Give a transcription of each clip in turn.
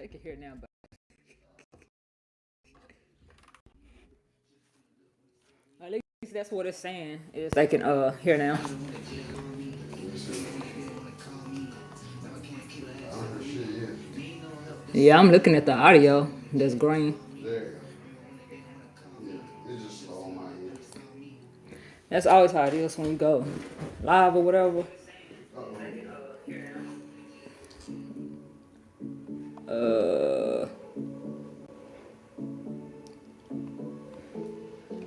They can hear now, but at least that's what it's saying. Is they can hear now. Yeah, I'm looking at the audio. That's green. There. Yeah, it's just slow on my end. That's always how it is when you go live or whatever. Uh,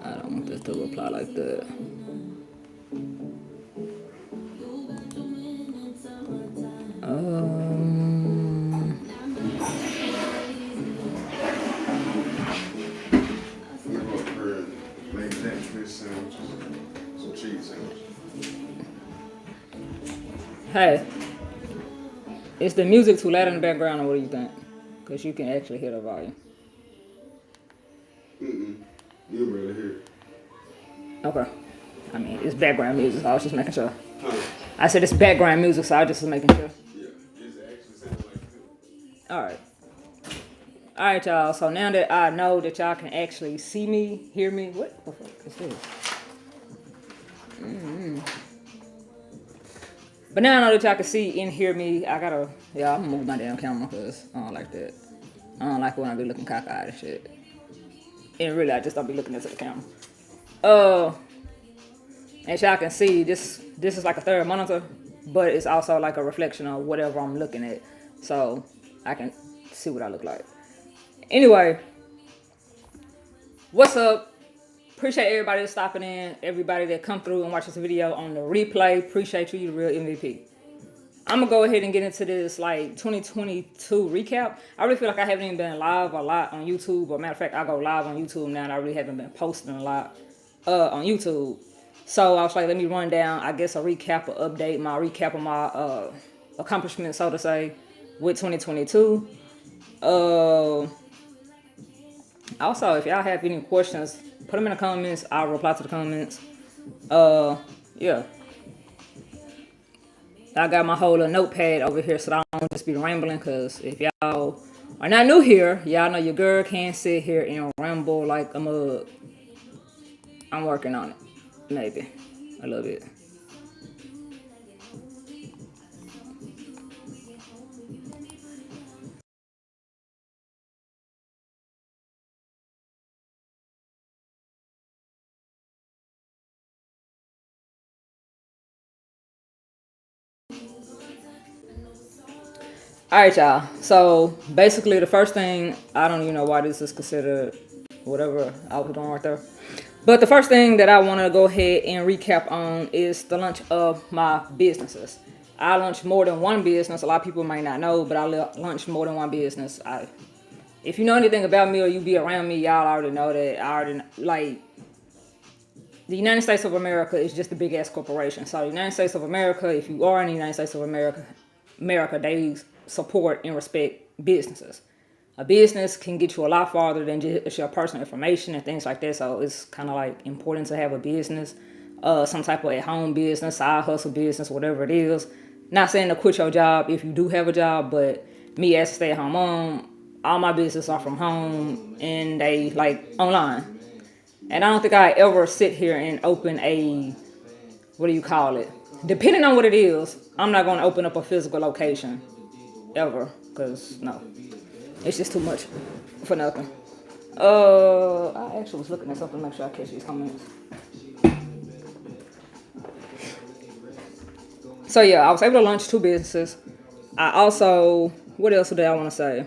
I don't want this to reply like that. Um, We go up here and make that fish sandwiches, some cheese sandwiches. hey, is the music too loud in the background, or what do you think? Because you can actually hear the volume. You really hear it. Okay. I mean, it's background music, so I was just making sure. Huh? I said it's background music, so I just was making sure. Yeah, it's actually sounds like it. All right. All right, y'all. So now that I know that y'all can actually see me, hear me, what the fuck is this? But now I know that y'all can see and hear me. I'm gonna move my damn camera because I don't like that. I don't like when I be looking cockeyed and shit. And really, I just don't be looking into the camera. As y'all can see, this is like a third monitor, but it's also like a reflection of whatever I'm looking at, so I can see what I look like. Anyway, what's up? Appreciate everybody that's stopping in, everybody that come through and watch this video on the replay. Appreciate you, the real MVP. I'm gonna go ahead and get into this like 2022 recap. I really feel like I haven't even been live a lot on YouTube. But matter of fact, I go live on YouTube now, and I really haven't been posting a lot on YouTube. So I was like, let me run down, I guess, a recap, or update, my recap of my accomplishments, so to say, with 2022. Also, if y'all have any questions, put them in the comments. I'll reply to the comments. Yeah. I got my whole notepad over here so I don't just be rambling, because if y'all are not new here, y'all know your girl can't sit here and ramble like a mug. I'm working on it. Maybe. A little bit. All right, y'all. So basically, the first thing, I don't even know why this is considered whatever I was doing right there. But the first thing that I want to go ahead and recap on is the launch of my businesses. I launched more than one business. A lot of people might not know, but I launched more than one business. If you know anything about me or you be around me, y'all already know that the United States of America is just a big ass corporation. So the United States of America, if you are in the United States of America, they support and respect businesses. A business can get you a lot farther than just your personal information and things like that. So it's kind of like important to have a business, some type of at-home business, side hustle business, whatever it is. Not saying to quit your job if you do have a job, but me as a stay-at-home mom, all my business are from home and they like online. And I don't think I ever sit here and open what do you call it? Depending on what it is, I'm not going to open up a physical location ever, because no, it's just too much for nothing. I actually was looking at something to make sure I catch these comments. So yeah, I was able to launch two businesses. I also, what else did I want to say?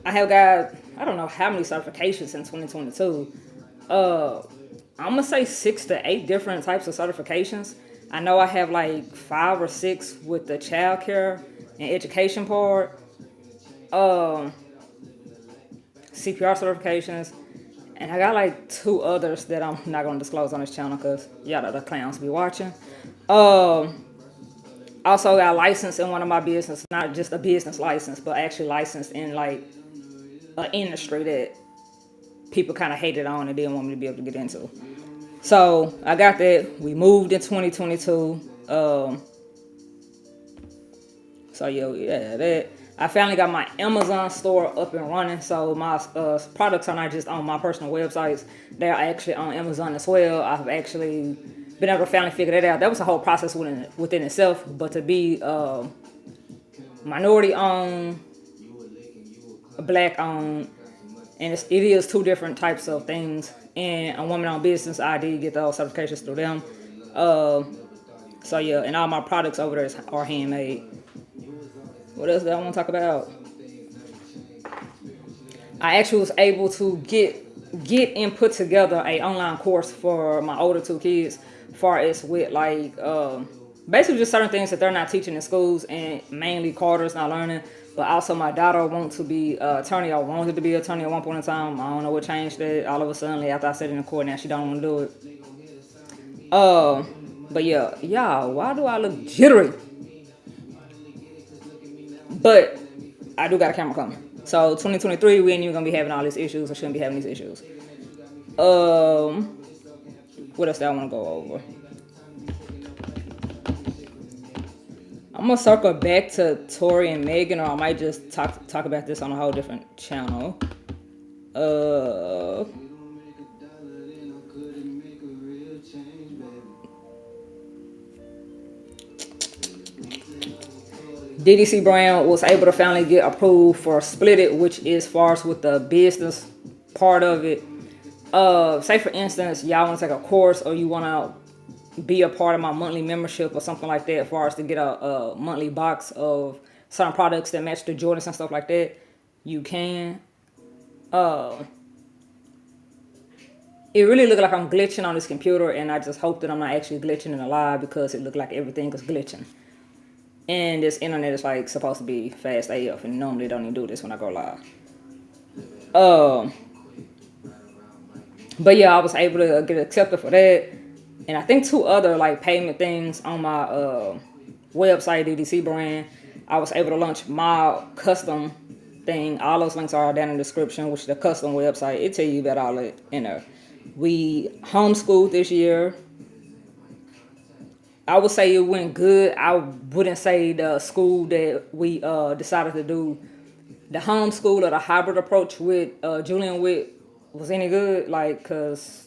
I have got, I don't know how many certifications in 2022. I'm gonna say 6 to 8 different types of certifications. I know I have like 5 or 6 with the childcare and education part. CPR certifications, and I got like 2 others that I'm not gonna disclose on this channel because y'all the clowns be watching. Also got licensed in one of my business, not just a business license, but actually licensed in like an industry that people kind of hated on and didn't want me to be able to get into. So I got that. We moved in 2022. So yeah, that. I finally got my Amazon store up and running, so my products are not just on my personal websites; they're actually on Amazon as well. I've actually been able to finally figure that out. That was a whole process within itself, but to be minority owned, black owned, and it is two different types of things. And a woman-owned business, I did get those certifications through them. So yeah, and all my products over there are handmade. What else do I want to talk about? I actually was able to get and put together a online course for my older two kids, far as with like basically just certain things that they're not teaching in schools, and mainly Carter's not learning. But also my daughter wants to be attorney. I wanted to be attorney at one point in time. I don't know what changed it. All of a sudden, after I said in the court, now she don't want to do it. But yeah, y'all, why do I look jittery? But I do got a camera coming. So 2023, we ain't even gonna be having all these issues. I shouldn't be having these issues. What else do I want to go over? I'm gonna circle back to Tori and Megan, or I might just talk about this on a whole different channel. DDC brand was able to finally get approved for Split It, which is far as with the business part of it. Say for instance, y'all want to take a course, or you want to be a part of my monthly membership or something like that, as far as to get a monthly box of certain products that match the Jordans and stuff like that, you can. It really looked like I'm glitching on this computer, and I just hope that I'm not actually glitching in the live, because it looked like everything is glitching. And this internet is like supposed to be fast AF, and normally don't even do this when I go live. But yeah, I was able to get accepted for that, and I think two other like payment things on my website, DDC brand. I was able to launch my custom thing. All those links are down in the description, which is the custom website. It tell you about all that in there. We homeschooled this year. I would say it went good. I wouldn't say the school that we decided to do, the homeschool or the hybrid approach with Julian with, was any good. Like, cause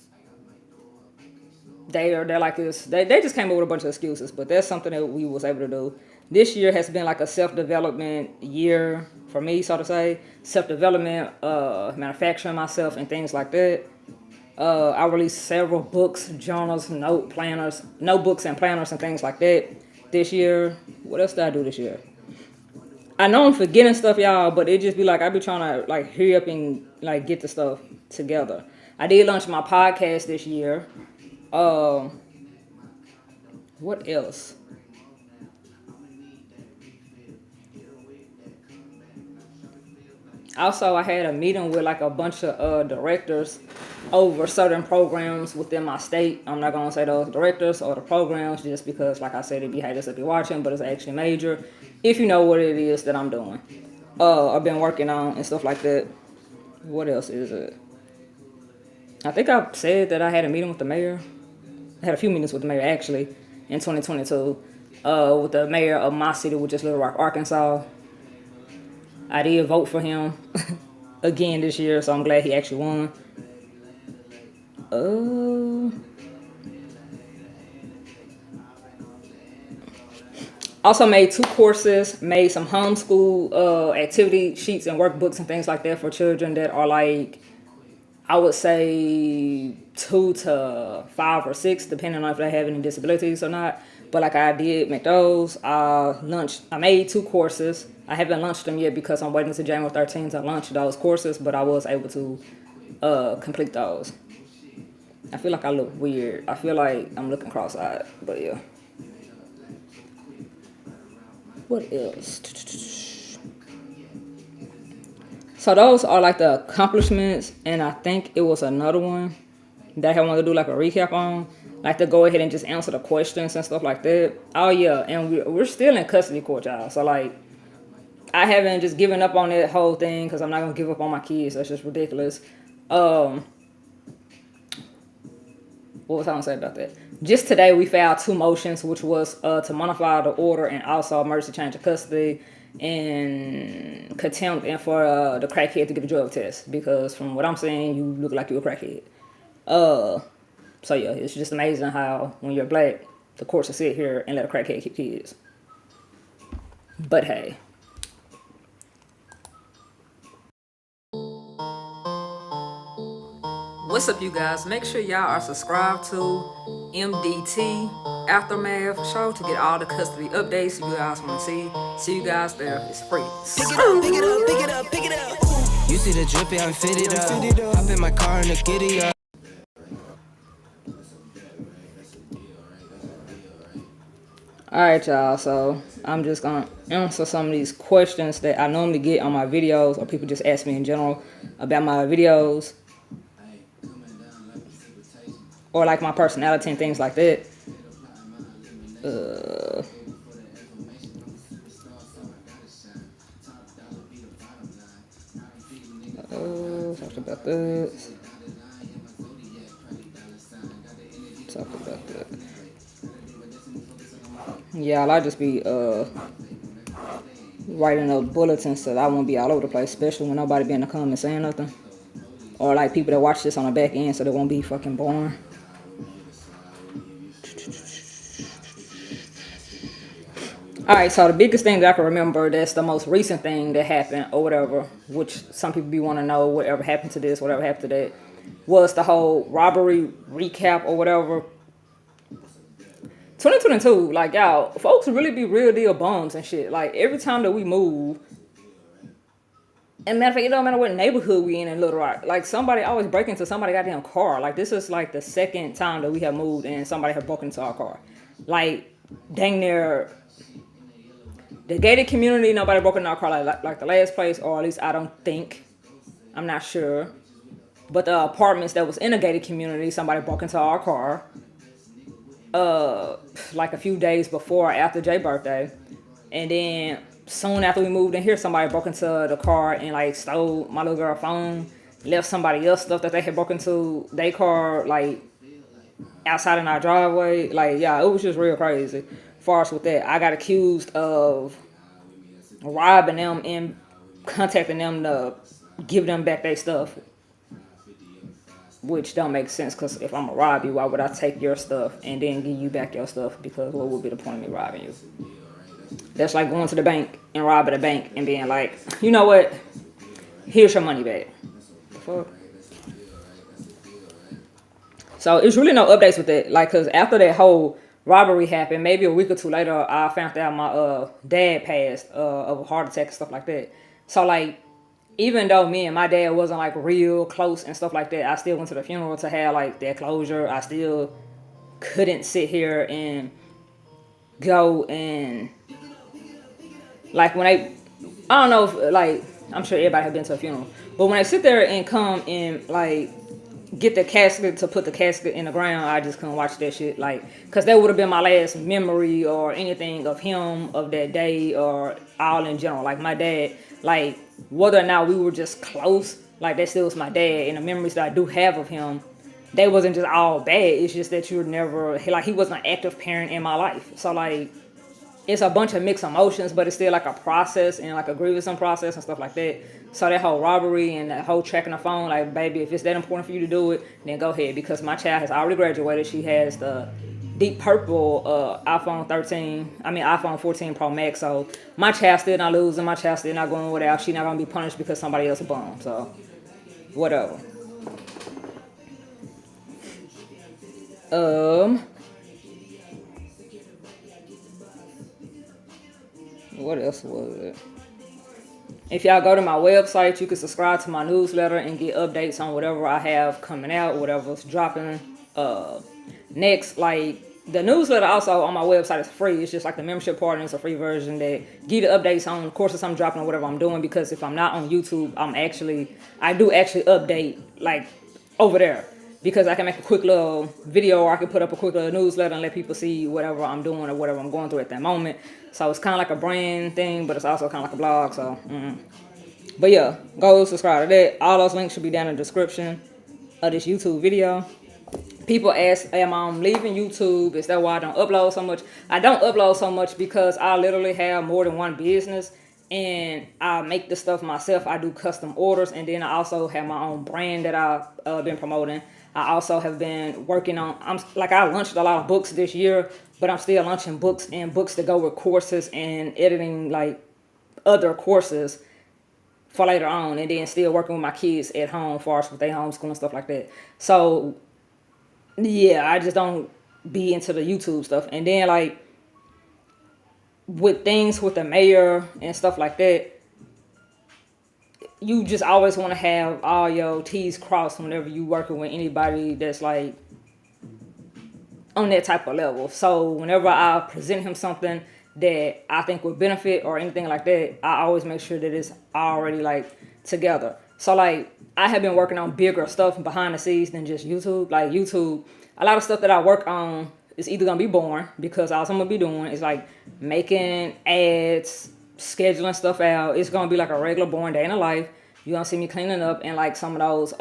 they're like this. They just came up with a bunch of excuses, but that's something that we was able to do. This year has been like a self-development year for me, so to say. Self-development, manufacturing myself and things like that. I released several books, journals, notebooks and planners and things like that this year. What else did I do this year? I know I'm forgetting stuff, y'all, but it just be like I be trying to like hurry up and like get the stuff together. I did launch my podcast this year. What else? Also, I had a meeting with like a bunch of directors over certain programs within my state. I'm not gonna say those directors or the programs, just because, like I said, it'd be haters that be watching, but it's actually major. If you know what it is that I'm doing, I've been working on and stuff like that. What else is it? I think I said that I had a meeting with the mayor. I had a few meetings with the mayor actually in 2022, with the mayor of my city, which is Little Rock, Arkansas. I did vote for him again this year, so I'm glad he actually won. Also made 2 courses, made some homeschool activity sheets and workbooks and things like that for children that are like, I would say 2 to 5 or 6, depending on if they have any disabilities or not. But like I did make those. I made 2 courses. I haven't launched them yet because I'm waiting until January 13th to launch those courses, but I was able to complete those. I feel like I look weird. I feel like I'm looking cross-eyed, but yeah. What else? So those are like the accomplishments, and I think it was another one that I wanted to do like a recap on, like to go ahead and just answer the questions and stuff like that. Oh yeah, and we're still in custody court, y'all. So like, I haven't just given up on that whole thing, because I'm not gonna give up on my kids. That's just ridiculous. What was I gonna say about that? Just today we filed 2 motions, which was to modify the order and also emergency change of custody. and contempt, and for the crackhead to get a drug test, because from what I'm saying, you look like you're a crackhead. So yeah, it's just amazing how when you're black, the courts will sit here and let a crackhead keep kids. But hey. What's up, you guys? Make sure y'all are subscribed to MDT Aftermath Show to get all the custody updates you guys want to see. See you guys there. It's free. Pick it up, pick it up, pick it up, pick it up. You see the drippy, I'm fitted up. Hop in my car and the giddy up. Alright, y'all, so I'm just gonna answer some of these questions that I normally get on my videos, or people just ask me in general about my videos, or like my personality and things like that. Talked about this. Talked about that. Yeah, I just be writing up bulletins so that I won't be all over the place, especially when nobody be in the comments saying nothing. Or like people that watch this on the back end so they won't be fucking boring. Alright, so the biggest thing that I can remember, that's the most recent thing that happened or whatever, which some people be want to know whatever happened to this, whatever happened to that, was the whole robbery recap or whatever. 2022, like, y'all, folks really be real deal bums and shit. Like, every time that we move, and matter of fact, it don't matter what neighborhood we in Little Rock, like, somebody always break into somebody's goddamn car. Like, this is like the second time that we have moved and somebody have broken into our car. Like, dang near the gated community, nobody broke into our car like the last place, or at least I don't think. I'm not sure. But the apartments that was in a gated community, somebody broke into our car. Like a few days before or after Jay's birthday. And then soon after we moved in here, somebody broke into the car and like stole my little girl's phone, left somebody else stuff that they had broken into their car, like outside in our driveway. Like, yeah, it was just real crazy. Far as with that, I got accused of robbing them and contacting them to give them back their stuff, which don't make sense, because if I'm gonna rob you, why would I take your stuff and then give you back your stuff? Because what would be the point of me robbing you? That's like going to the bank and robbing a bank and being like, you know what, here's your money back. The fuck? So it's really no updates with that. Like, because after that whole robbery happened, maybe a week or two later, I found out my dad passed of a heart attack and stuff like that. So like, even though me and my dad wasn't like real close and stuff like that, I still went to the funeral to have like that closure. I still couldn't sit here and go and like when I don't know if, like, I'm sure everybody has been to a funeral, but when I sit there and come and like get the casket to put the casket in the ground, I just couldn't watch that shit. Like, cause that would have been my last memory or anything of him, of that day, or all in general. Like my dad, like whether or not we were just close, like that still was my dad, and the memories that I do have of him, they wasn't just all bad. It's just that you were never, like, he wasn't an active parent in my life. So like, it's a bunch of mixed emotions, but it's still like a process and like a grievous process and stuff like that. So that whole robbery and that whole tracking the phone, like, baby, if it's that important for you to do it, then go ahead, because my child has already graduated. She has the deep purple iPhone 14 Pro Max. So my child still not losing. My child still not going without. She not gonna be punished because somebody else a bum. So whatever. What else was it? If y'all go to my website, you can subscribe to my newsletter and get updates on whatever I have coming out, whatever's dropping next. Like, the newsletter also on my website is free. It's just like the membership part, and it's a free version that give you the updates on courses I'm dropping or whatever I'm doing. Because if I'm not on YouTube, I do actually update like over there. Because I can make a quick little video, or I can put up a quick little newsletter and let people see whatever I'm doing or whatever I'm going through at that moment. So it's kind of like a brand thing, but it's also kind of like a blog. So, But yeah, go subscribe to that. All those links should be down in the description of this YouTube video. People ask, am I leaving YouTube? Is that why I don't upload so much? I don't upload so much because I literally have more than one business. and I make the stuff myself. I do custom orders, and then I also have my own brand that I've been promoting. I also have been working on. I launched a lot of books this year, but I'm still launching books and books to go with courses and editing like other courses for later on, and then still working with my kids at home, far as with their homeschool and stuff like that. So yeah, I just don't be into the YouTube stuff, and then like with things with the mayor and stuff like that, you just always want to have all your T's crossed whenever you working with anybody that's like on that type of level. So whenever I present him something that I think would benefit or anything like that, I always make sure that it's already like together. So like I have been working on bigger stuff behind the scenes than just YouTube. Like YouTube, a lot of stuff that I work on is either gonna be boring because all I'm gonna be doing is like making ads, scheduling stuff out. It's gonna be like a regular boring day in the life. You're gonna see me cleaning up and like some of those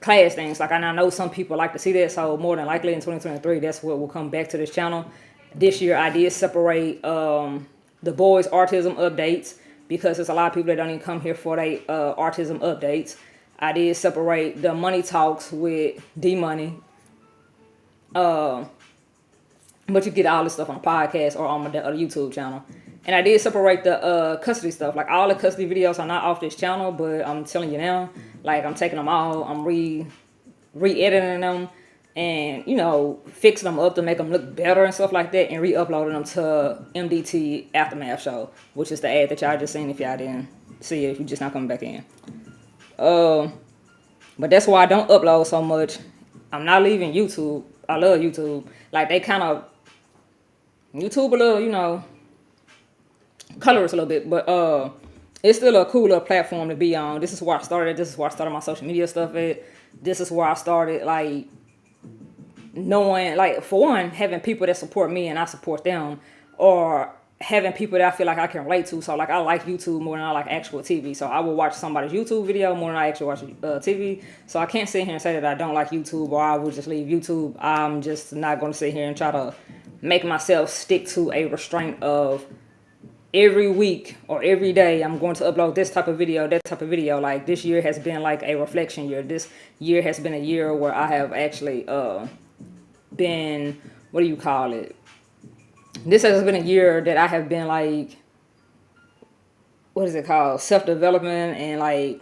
class things. Like, and I know some people like to see that, so more than likely in 2023, that's what will come back to this channel. This year I did separate the boys' autism updates because there's a lot of people that don't even come here for their autism updates. I did separate the money talks with D-Money. But you get all this stuff on the podcast or on my YouTube channel. And I did separate the custody stuff. Like all the custody videos are not off this channel, but I'm telling you now, like I'm taking them all, I'm re-editing them and, you know, fixing them up to make them look better and stuff like that and re-uploading them to MDT Aftermath Show, which is the ad that y'all just seen if y'all didn't see it, if you just not coming back in. But that's why I don't upload so much. I'm not leaving YouTube. I love YouTube. Like they kind of YouTube a little, you know, colorist a little bit, but it's still a cooler platform to be on. This is where I started. This is where I started my social media stuff at. This is where I started like knowing, like for one, having people that support me and I support them, or having people that I feel like I can relate to. So like I like YouTube more than I like actual TV. So I will watch somebody's YouTube video more than I actually watch TV. So I can't sit here and say that I don't like YouTube or I will just leave YouTube. I'm just not going to sit here and try to make myself stick to a restraint of every week or every day I'm going to upload this type of video, that type of video. Like this year has been like a reflection year. This year has been a year where I have actually been, what do you call it? This has been a year that I have been like, what is it called? Self-development and like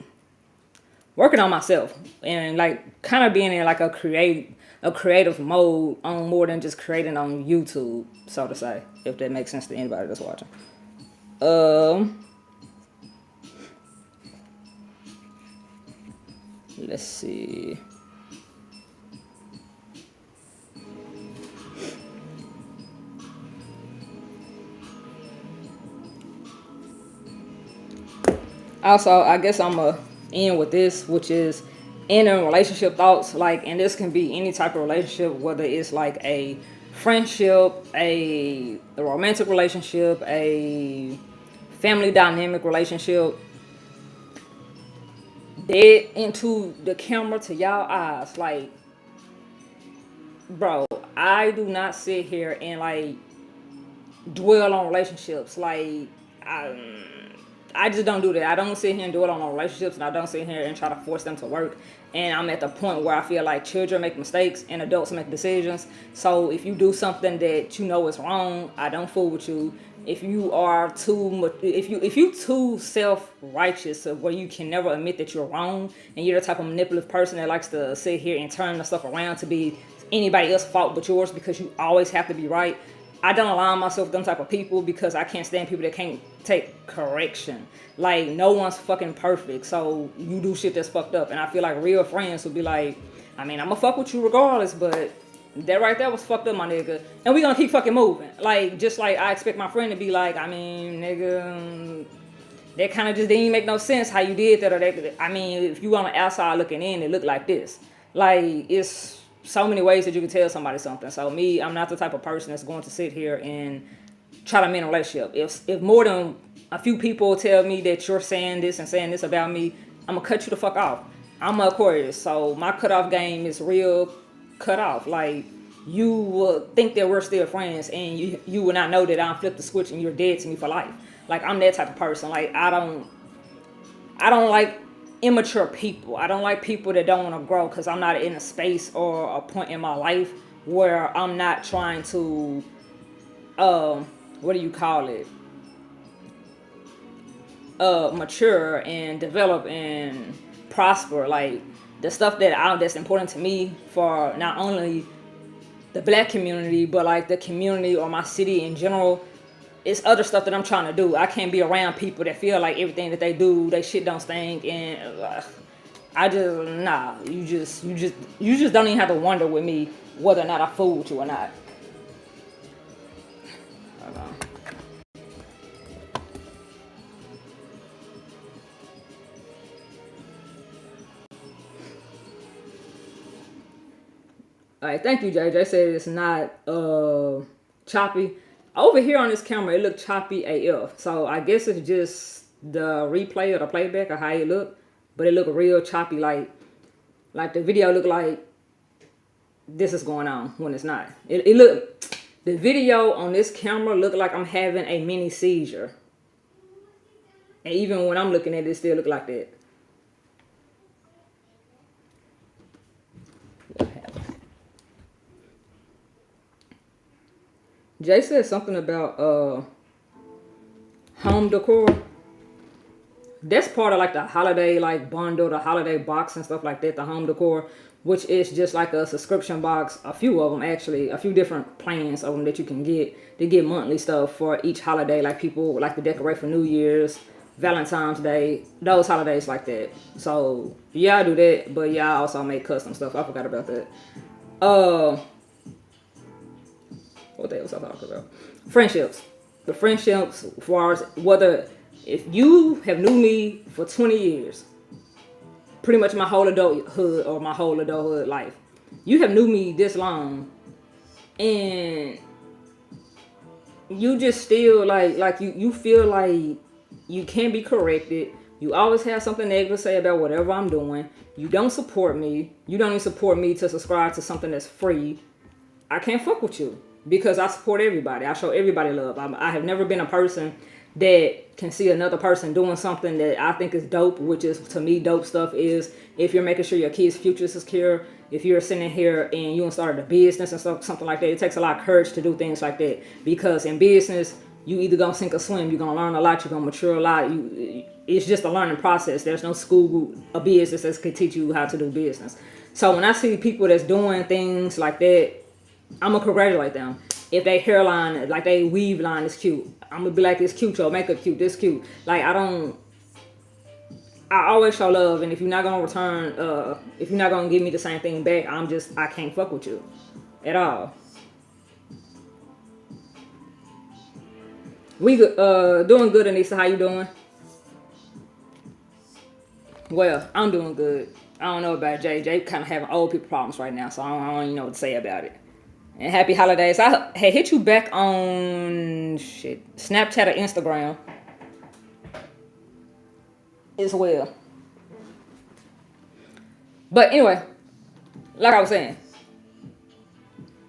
working on myself and like kind of being in like a creative mode on more than just creating on YouTube, so to say, if that makes sense to anybody that's watching. Let's see. Also, I guess I'm going to end with this, which is ending relationship thoughts. Like, and this can be any type of relationship, whether it's like a friendship, a romantic relationship, a family dynamic relationship. Dead into the camera to y'all eyes. Like, bro, I do not sit here and like dwell on relationships. Like, I just don't do that. I don't sit here and dwell on relationships, and I don't sit here and try to force them to work. And I'm at the point where I feel like children make mistakes and adults make decisions. So if you do something that you know is wrong, I don't fool with you. If you are if you too self-righteous where you can never admit that you're wrong, and you're the type of manipulative person that likes to sit here and turn the stuff around to be anybody else's fault but yours because you always have to be right, I don't align myself with them type of people because I can't stand people that can't take correction. Like, no one's fucking perfect, so you do shit that's fucked up. And I feel like real friends would be like, I mean, I'm gonna fuck with you regardless, but that right there was fucked up, my nigga. And we gonna keep fucking moving. Like, just like I expect my friend to be like, I mean, nigga, that kind of just didn't make no sense how you did that or that. I mean, if you on the outside looking in, it looked like this. Like, it's so many ways that you can tell somebody something. So me, I'm not the type of person that's going to sit here and try to mend a relationship. If more than a few people tell me that you're saying this about me, I'm gonna cut you the fuck off. I'm an Aquarius, so my cutoff game is real cut off. Like, you will think that we're still friends, and you will not know that I flipped the switch and you're dead to me for life. Like I'm that type of person. Like I don't like immature people. I don't like people that don't want to grow because I'm not in a space or a point in my life where I'm not trying to what do you call it? Mature and develop and prosper. Like the stuff that's important to me for not only the black community but like the community or my city in general. It's other stuff that I'm trying to do. I can't be around people that feel like everything that they do, they shit don't stink, and I just nah. You just don't even have to wonder with me whether or not I fooled you or not. All right, thank you, JJ. Said it's not choppy. Over here on this camera, it looked choppy AF. So I guess it's just the replay or the playback or how it looked, but it looked real choppy. Like the video looked like this is going on when it's not. It looked, the video on this camera looked like I'm having a mini seizure, and even when I'm looking at it, it still look like that. Jay said something about home decor. That's part of like the holiday like bundle, the holiday box and stuff like that, the home decor, which is just like a subscription box, a few of them actually, a few different plans of them that you can get to get monthly stuff for each holiday. Like people like to decorate for New Year's, Valentine's Day, those holidays like that. So yeah, I do that, but yeah, I also make custom stuff. I forgot about that. What the hell was I talking about? Friendships. The friendships, as far as whether, if you have knew me for 20 years, pretty much my whole adulthood or my whole adulthood life, you have knew me this long, and you just still like you feel like you can't be corrected. You always have something negative to say about whatever I'm doing. You don't support me. You don't even support me to subscribe to something that's free. I can't fuck with you. Because I support everybody. I show everybody love. I have never been a person that can see another person doing something that I think is dope, which is, to me, dope stuff is if you're making sure your kids' future is secure, if you're sitting here and you started a business and stuff, something like that. It takes a lot of courage to do things like that. Because in business, you either gonna sink or swim. You're gonna learn a lot. You're gonna mature a lot. It's just a learning process. There's no school of business that can teach you how to do business. So when I see people that's doing things like that, I'm gonna congratulate them. If they hairline, like they weave line is cute, I'm gonna be like, it's cute, your makeup cute, this cute. Like I always show love, and if you're not gonna return, if you're not gonna give me the same thing back, I can't fuck with you at all. We doing good, Anissa. How you doing? Well, I'm doing good. I don't know about Jay. Jay kind of having old people problems right now, so I don't even know what to say about it. And happy holidays. I had hit you back on Snapchat or Instagram as well. But anyway, like I was saying,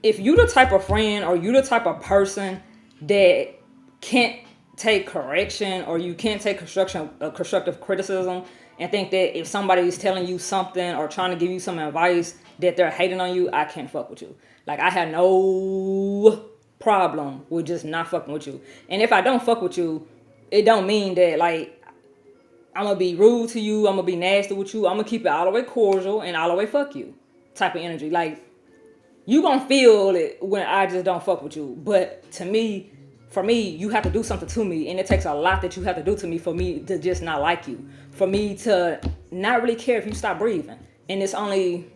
if you the type of friend or you the type of person that can't take correction or you can't take constructive criticism and think that if somebody is telling you something or trying to give you some advice that they're hating on you, I can't fuck with you. Like, I had no problem with just not fucking with you. And if I don't fuck with you, it don't mean that, like, I'm going to be rude to you, I'm going to be nasty with you, I'm going to keep it all the way cordial and all the way fuck you type of energy. Like, you going to feel it when I just don't fuck with you. But to me, for me, you have to do something to me, and it takes a lot that you have to do to me for me to just not like you. For me to not really care if you stop breathing. And it's only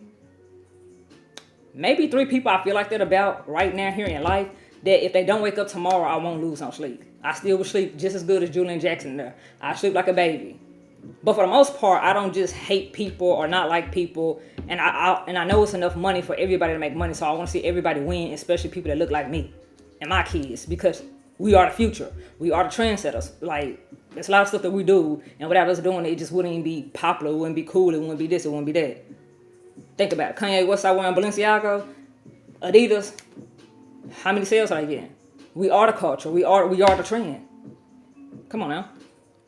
maybe 3 people I feel like that about right now here in life, that if they don't wake up tomorrow, I won't lose no sleep. I still will sleep just as good as Julian Jackson there. I sleep like a baby. But for the most part, I don't just hate people or not like people. And I know it's enough money for everybody to make money, so I want to see everybody win, especially people that look like me and my kids, because we are the future. We are the trendsetters. Like, there's a lot of stuff that we do, and without us doing it, it just wouldn't even be popular. It wouldn't be cool. It wouldn't be this. It wouldn't be that. Think about it. Kanye West out wearing Balenciaga, Adidas. How many sales are they getting? We are the culture. We are the trend. Come on now.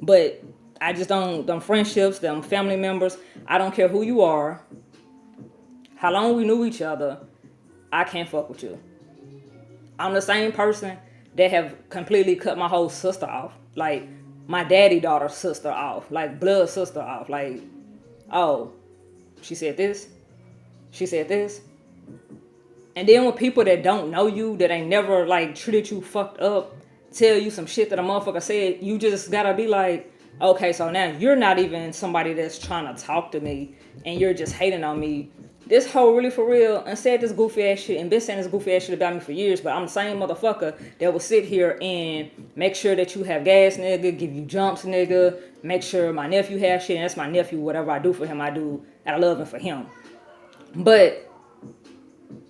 But I just don't, them friendships, them family members, I don't care who you are, how long we knew each other, I can't fuck with you. I'm the same person that have completely cut my whole sister off. Like, my daddy daughter's sister off. Like, blood sister off. Like, oh, she said this. She said this. And then with people that don't know you, that ain't never, like, treated you fucked up, tell you some shit that a motherfucker said, you just gotta be like, okay, so now you're not even somebody that's trying to talk to me, and you're just hating on me. This hoe really for real and said this goofy ass shit and been saying this goofy ass shit about me for years, but I'm the same motherfucker that will sit here and make sure that you have gas, nigga, give you jumps, nigga, make sure my nephew has shit, and that's my nephew. Whatever I do for him, I do out of love and for him. But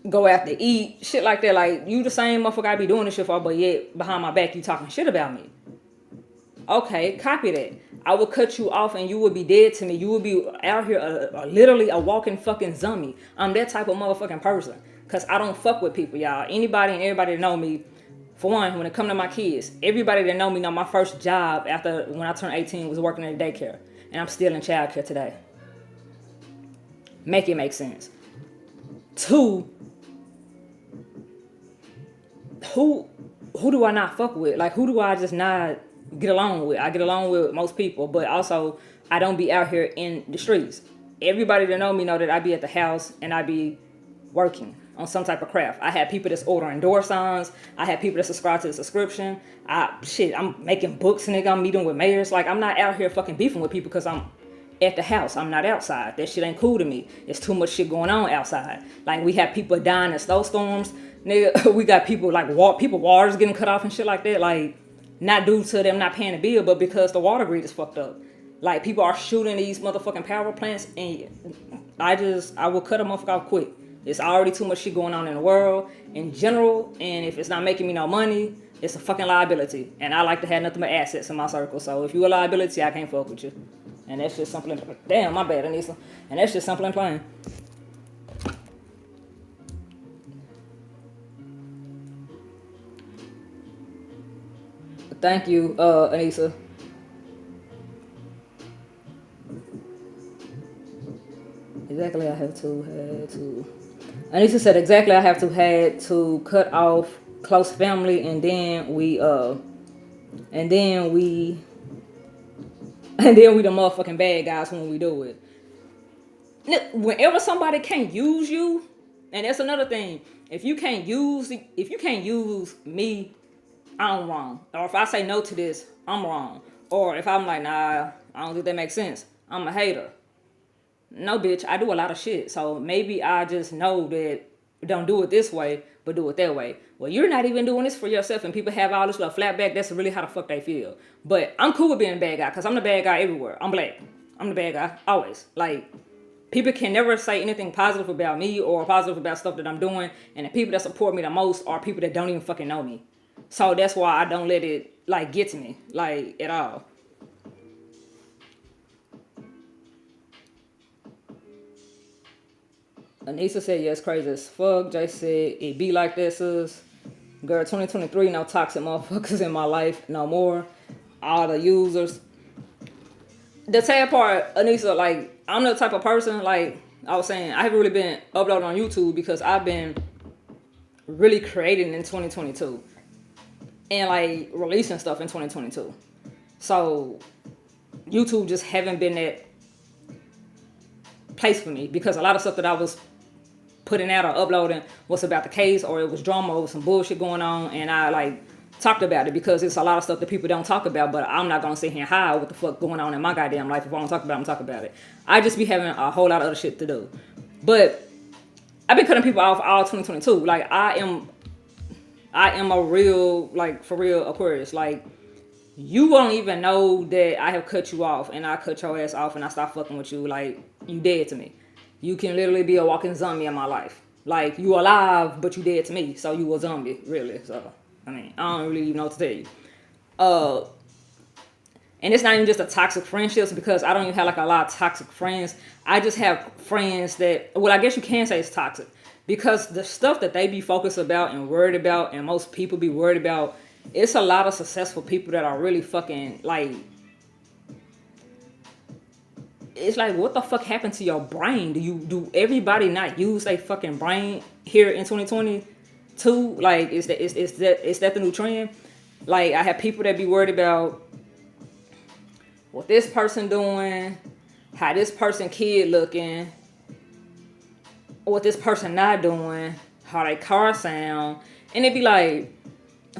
go out to eat, shit like that, like, you the same motherfucker I be doing this shit for, but yet behind my back you talking shit about me. Okay, copy that. I will cut you off and you would be dead to me. You would be out here literally a walking fucking zombie. I'm that type of motherfucking person. Because I don't fuck with people, y'all. Anybody and everybody that know me, for one, when it come to my kids, everybody that know me know my first job after when I turned 18 was working at a daycare. And I'm still in childcare today. Make it make sense. 2, who do I not fuck with? Like, who do I just not get along with? I get along with most people, but also I don't be out here in the streets. Everybody that know me know that I be at the house and I be working on some type of craft. I have people that's ordering door signs. I have people that subscribe to the subscription. I'm making books, nigga. I'm meeting with mayors. Like, I'm not out here fucking beefing with people because I'm at the house. I'm not outside. That shit ain't cool to me. It's too much shit going on outside. Like, we have people dying in snowstorms. Nigga, we got people like waters getting cut off and shit like that. Like, not due to them not paying the bill, but because the water grid is fucked up. Like, people are shooting these motherfucking power plants, and I will cut a motherfucker off quick. It's already too much shit going on in the world in general, and if it's not making me no money, it's a fucking liability. And I like to have nothing but assets in my circle. So if you a liability, I can't fuck with you. And that's just simple and damn, my bad, Anissa. And that's just simple and plain. Thank you, Anissa. Exactly, I had to. Anissa said exactly I had to cut off close family, and then we the motherfucking bad guys when we do it. Whenever somebody can't use you, and that's another thing. If you can't use me, I'm wrong. Or if I say no to this, I'm wrong. Or if I'm like, nah, I don't think that makes sense, I'm a hater. No, bitch, I do a lot of shit. So maybe I just know that don't do it this way, but do it that way. Well, you're not even doing this for yourself, and people have all this little flat back. That's really how the fuck they feel. But I'm cool with being a bad guy, because I'm the bad guy everywhere. I'm black. I'm the bad guy, always. Like, people can never say anything positive about me or positive about stuff that I'm doing, and the people that support me the most are people that don't even fucking know me. So that's why I don't let it, like, get to me, like, at all. Anissa said, yes, crazy as fuck. Jay said, it be like that, sis. Girl, 2023, no toxic motherfuckers in my life, no more. All the users. The sad part, Anissa, like, I'm the type of person, like I was saying, I haven't really been uploading on YouTube because I've been really creating in 2022. And, like, releasing stuff in 2022. So, YouTube just haven't been that place for me, because a lot of stuff that I was putting out or uploading was about the case, or it was drama, or some bullshit going on, and I, like, talked about it, because it's a lot of stuff that people don't talk about, but I'm not gonna sit here and hide what the fuck going on in my goddamn life. If I don't talk about it, I'm talking about it. I just be having a whole lot of other shit to do. But I've been cutting people off all 2022. Like, I am a real, like, for real Aquarius. Like, you won't even know that I have cut you off, and I cut your ass off, and I stop fucking with you. Like, you dead to me. You can literally be a walking zombie in my life. Like, you alive, but you dead to me, so you a zombie, really. So, I mean, I don't really even know what to tell you. And it's not even just a toxic friendships, because I don't even have, like, a lot of toxic friends. I just have friends that, well, I guess you can say it's toxic, because the stuff that they be focused about and worried about, and most people be worried about, it's a lot of successful people that are really fucking like. It's like, what the fuck happened to your brain? Do everybody not use their fucking brain here in 2022? Like, is that the new trend? Like, I have people that be worried about what this person doing, how this person kid looking, what this person not doing, how they car sound, and it be like,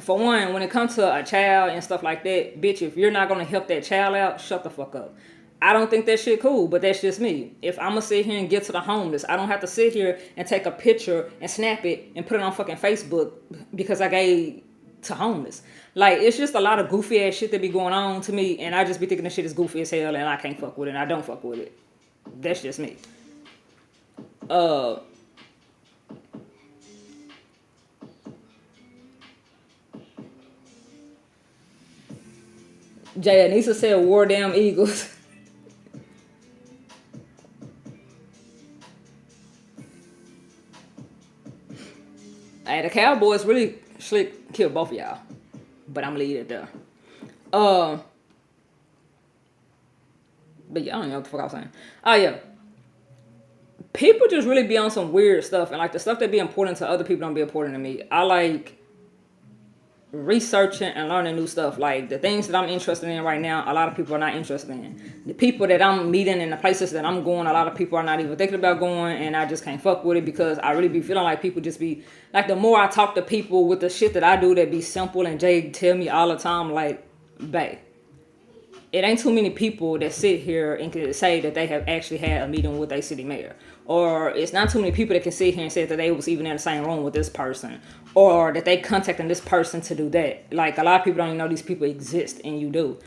for one, when it comes to a child and stuff like that, bitch, if you're not gonna help that child out, shut the fuck up. I don't think that shit cool, but that's just me. If I'm gonna sit here and get to the homeless, I don't have to sit here and take a picture and snap it and put it on fucking Facebook because I gave to homeless. Like, it's just a lot of goofy ass shit that be going on to me, and I just be thinking this shit is goofy as hell, and I can't fuck with it, and I don't fuck with it. That's just me. Jay Anissa said, "War damn Eagles." Hey, the Cowboys really slick killed both of y'all, but I'm gonna leave it there. But yeah, I don't know what the fuck I was saying. Oh yeah, people just really be on some weird stuff, and like the stuff that be important to other people don't be important to me. I like researching and learning new stuff. Like the things that I'm interested in right now, a lot of people are not interested in. The people that I'm meeting and the places that I'm going, a lot of people are not even thinking about going, and I just can't fuck with it because I really be feeling like people just be like, the more I talk to people with the shit that I do that be simple, and Jay tell me all the time, like, bae, it ain't too many people that sit here and can say that they have actually had a meeting with a city mayor. Or it's not too many people that can sit here and say that they was even in the same room with this person. Or that they contacting this person to do that. Like, a lot of people don't even know these people exist, and you do.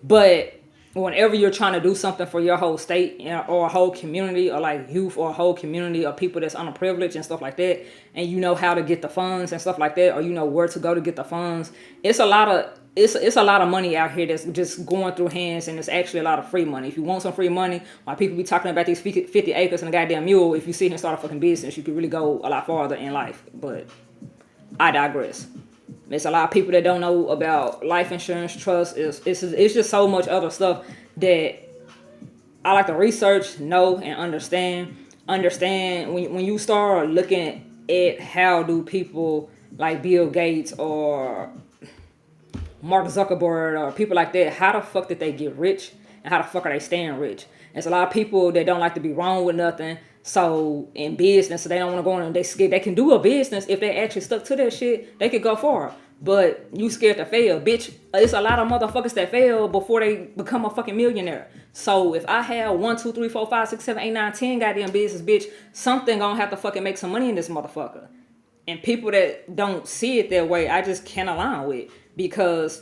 But whenever you're trying to do something for your whole state, you know, or a whole community, or like youth, or a whole community of people that's underprivileged and stuff like that, and you know how to get the funds and stuff like that, or you know where to go to get the funds, it's a lot of money out here that's just going through hands, and it's actually a lot of free money. If you want some free money, while people be talking about these 50 acres and a goddamn mule, if you sit here and start a fucking business, you could really go a lot farther in life. But I digress. There's a lot of people that don't know about life insurance, trust. It's just so much other stuff that I like to research, know, and understand. When you start looking at how do people like Bill Gates or Mark Zuckerberg or people like that, how the fuck did they get rich, and how the fuck are they staying rich? There's a lot of people that don't like to be wrong with nothing. So in business, so they don't want to go in and they can do a business. If they actually stuck to that shit, they could go far. But you scared to fail, bitch. It's a lot of motherfuckers that fail before they become a fucking millionaire. So if I have 1, 2, 3, 4, 5, 6, 7, 8, 9, 10 goddamn business, bitch, something gonna have to fucking make some money in this motherfucker. And people that don't see it that way, I just can't align with, because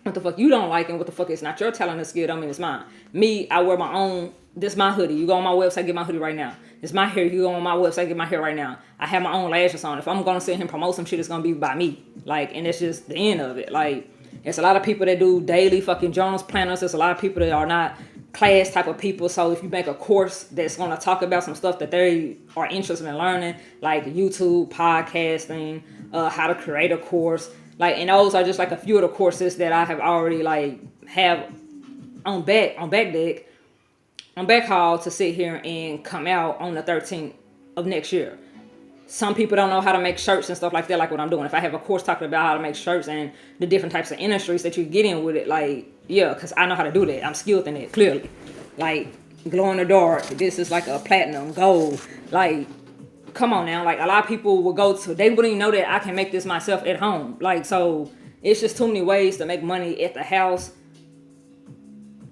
what the fuck you don't like and what the fuck is not your talent and skill, don't mean it's mine. Me, I wear my own. This my hoodie. You go on my website, get my hoodie right now. This my hair. You go on my website, get my hair right now. I have my own lashes on. If I'm gonna sit here and promote some shit, it's gonna be by me. Like, and it's just the end of it. Like, it's a lot of people that do daily fucking journals, planners. There's a lot of people that are not class type of people. So if you make a course that's gonna talk about some stuff that they are interested in learning, like YouTube, podcasting, how to create a course, like, and those are just like a few of the courses that I have already like have on back deck, on back haul to sit here and come out on the 13th of next year. Some people don't know how to make shirts and stuff like that, like what I'm doing. If I have a course talking about how to make shirts and the different types of industries that you get in with it, like, yeah, because I know how to do that. I'm skilled in it, clearly. Like, glow in the dark. This is like a platinum, gold. Like, come on now. Like, a lot of people will go to, they wouldn't even know that I can make this myself at home. Like, so it's just too many ways to make money at the house.